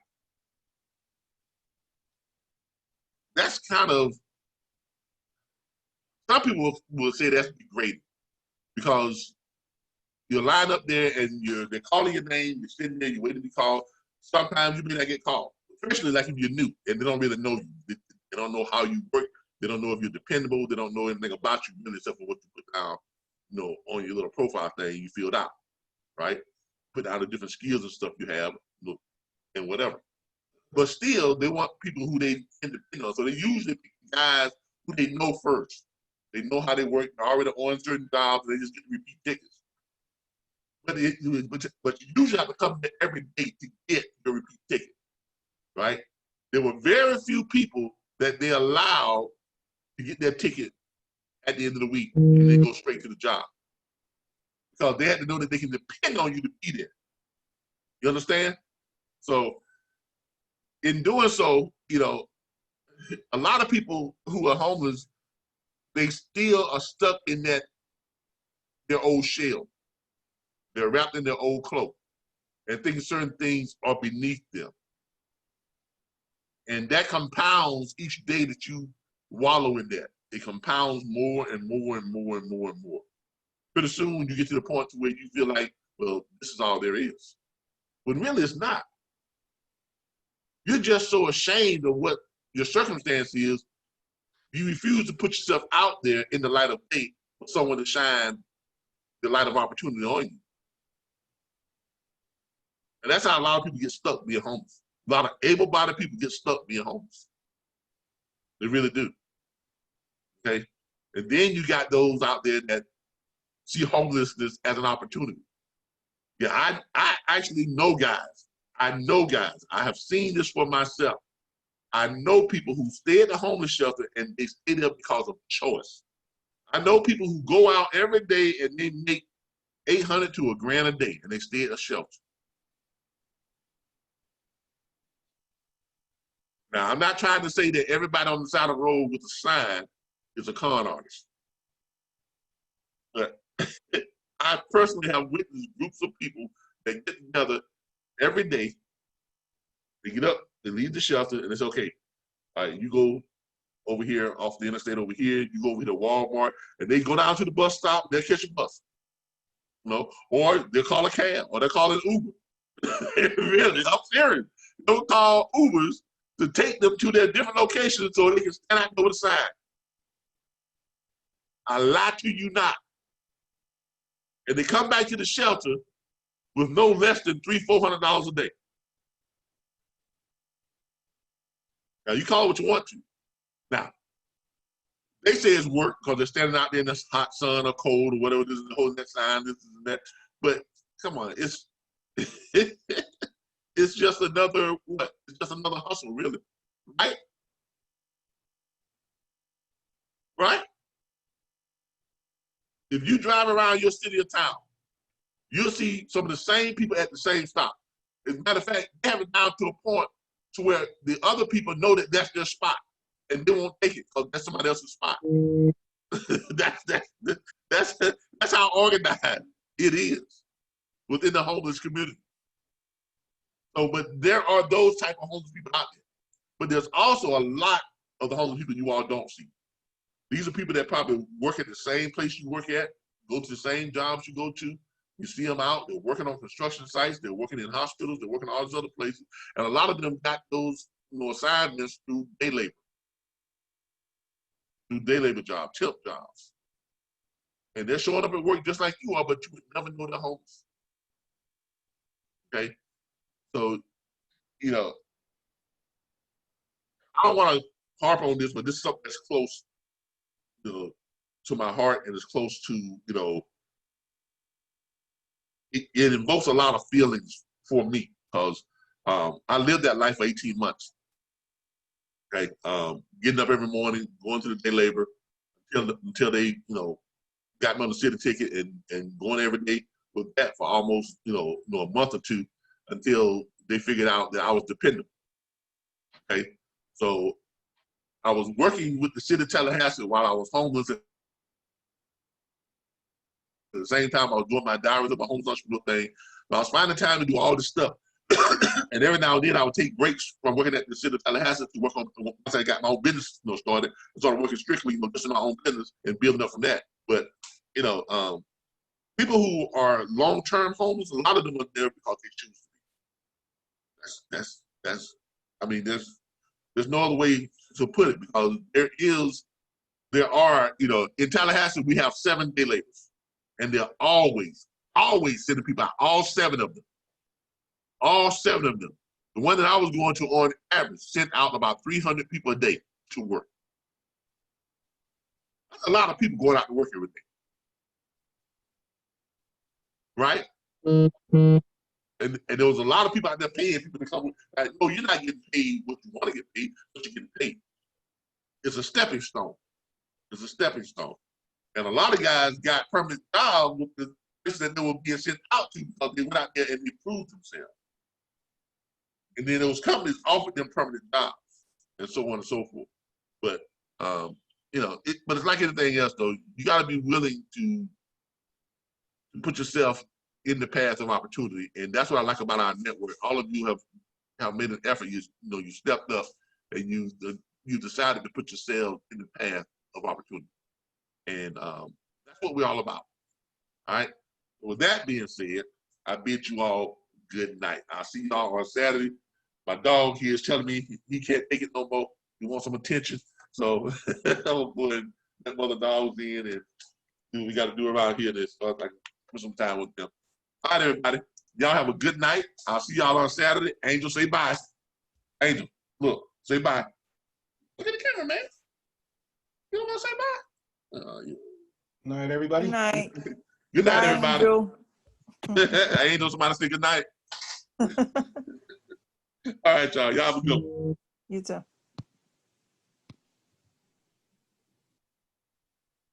that's kind of, some people will say that's degrading because you line up there and they're calling your name, you're sitting there, you're waiting to be called. Sometimes you may not get called, especially like if you're new and they don't really know you. They don't know how you work. They don't know if you're dependable. They don't know anything about you really except for what you put down, on your little profile thing you filled out, right? Put down the different skills and stuff you have, and whatever. But still, they want people who they can depend on. So they usually pick guys who they know first. They know how they work. They're already on certain jobs. They just get to repeat tickets. But you usually have to come there every day to get your repeat ticket, right? There were very few people that they allowed to get their ticket at the end of the week and they go straight to the job. Because they had to know that they can depend on you to be there. You understand? So in doing so, a lot of people who are homeless, they still are stuck in their old shell. They're wrapped in their old cloak and thinking certain things are beneath them. And that compounds each day that you wallow in that. It compounds more and more and more and more and more. Pretty soon you get to the point to where you feel like, well, this is all there is. When really it's not. You're just so ashamed of what your circumstance is, you refuse to put yourself out there in the light of day for someone to shine the light of opportunity on you. And that's how a lot of people get stuck being homeless. A lot of able-bodied people get stuck being homeless. They really do. Okay? And then you got those out there that see homelessness as an opportunity. Yeah, I actually know guys. I know guys. I have seen this for myself. I know people who stay at the homeless shelter and they stay there because of choice. I know people who go out every day and they make $800 to $1,000 a day and they stay at a shelter. Now, I'm not trying to say that everybody on the side of the road with a sign is a con artist. But I personally have witnessed groups of people that get together every day. They get up, they leave the shelter, and it's okay. All right, you go over here off the interstate over here, you go over here to Walmart, and they go down to the bus stop, they'll catch a bus. Or they'll call a cab, or they'll call an Uber. Really, I'm serious. They'll call Ubers to take them to their different locations so they can stand out over the sign. I lie to you not. And they come back to the shelter with no less than $300-400 a day. Now you call it what you want to. Now, they say it's work because they're standing out there in this hot sun or cold or whatever it is, holding that sign, this and that. But come on, it's it's just another what? It's just another hustle, really, right? Right? If you drive around your city or town, you'll see some of the same people at the same stop. As a matter of fact, they have it down to a point to where the other people know that that's their spot, and they won't take it because that's somebody else's spot. That's how organized it is within the homeless community. So, but there are those type of homeless people out there. But there's also a lot of the homeless people you all don't see. These are people that probably work at the same place you work at, go to the same jobs you go to. You see them out, they're working on construction sites, they're working in hospitals, they're working all these other places. And a lot of them got those assignments through day labor jobs, tip jobs. And they're showing up at work just like you are, but you would never know they're homeless. Okay? So, I don't want to harp on this, but this is something that's close to my heart and is close to, it invokes a lot of feelings for me because I lived that life for 18 months. Okay, getting up every morning, going to the day labor until they, got me on the city ticket and going every day with that for almost, a month or two until they figured out that I was dependent. Okay, so I was working with the city of Tallahassee while I was homeless. At the same time, I was doing my diaries of my homeless entrepreneur thing. But I was finding time to do all this stuff. And every now and then I would take breaks from working at the city of Tallahassee to work on, once I got my own business started, I started working strictly just in my own business and building up from that. But, people who are long-term homeless, a lot of them are there because they choose to be. I mean, there's no other way to put it because there are, in Tallahassee, we have 7 day laborers. And they're always sending people out, all 7 of them. All 7 of them. The one that I was going to on average sent out about 300 people a day to work. That's a lot of people going out to work every day. Right? And there was a lot of people out there paying people to come. Like, no, you're not getting paid what you want to get paid, but you're getting paid. It's a stepping stone. It's a stepping stone. And a lot of guys got permanent jobs with the person that they were being sent out to because they went out there and improved themselves. And then those companies offered them permanent jobs and so on and so forth. But, but it's like anything else, though. You got to be willing to put yourself in the path of opportunity. And that's what I like about our network. All of you have made an effort. You stepped up and you decided to put yourself in the path of opportunity. And that's what we're all about. All right. With that being said, I bid you all good night. I'll see y'all on Saturday. My dog here is telling me he can't take it no more. He wants some attention. So I'm going to let mother dogs in and do what we got to do around here. So I can put some time with them. All right, everybody. Y'all have a good night. I'll see y'all on Saturday. Angel, say bye. Angel, look, say bye. Look at the camera, man. You don't want to say bye? Good night, everybody. Good night. Good night, Bye, everybody. Andrew. Angel, somebody say good night. All right, y'all. Y'all have a good one. You too.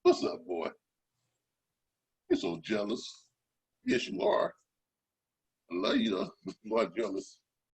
What's up, boy? You're so jealous. Yes, you are. I love you, though. You are jealous.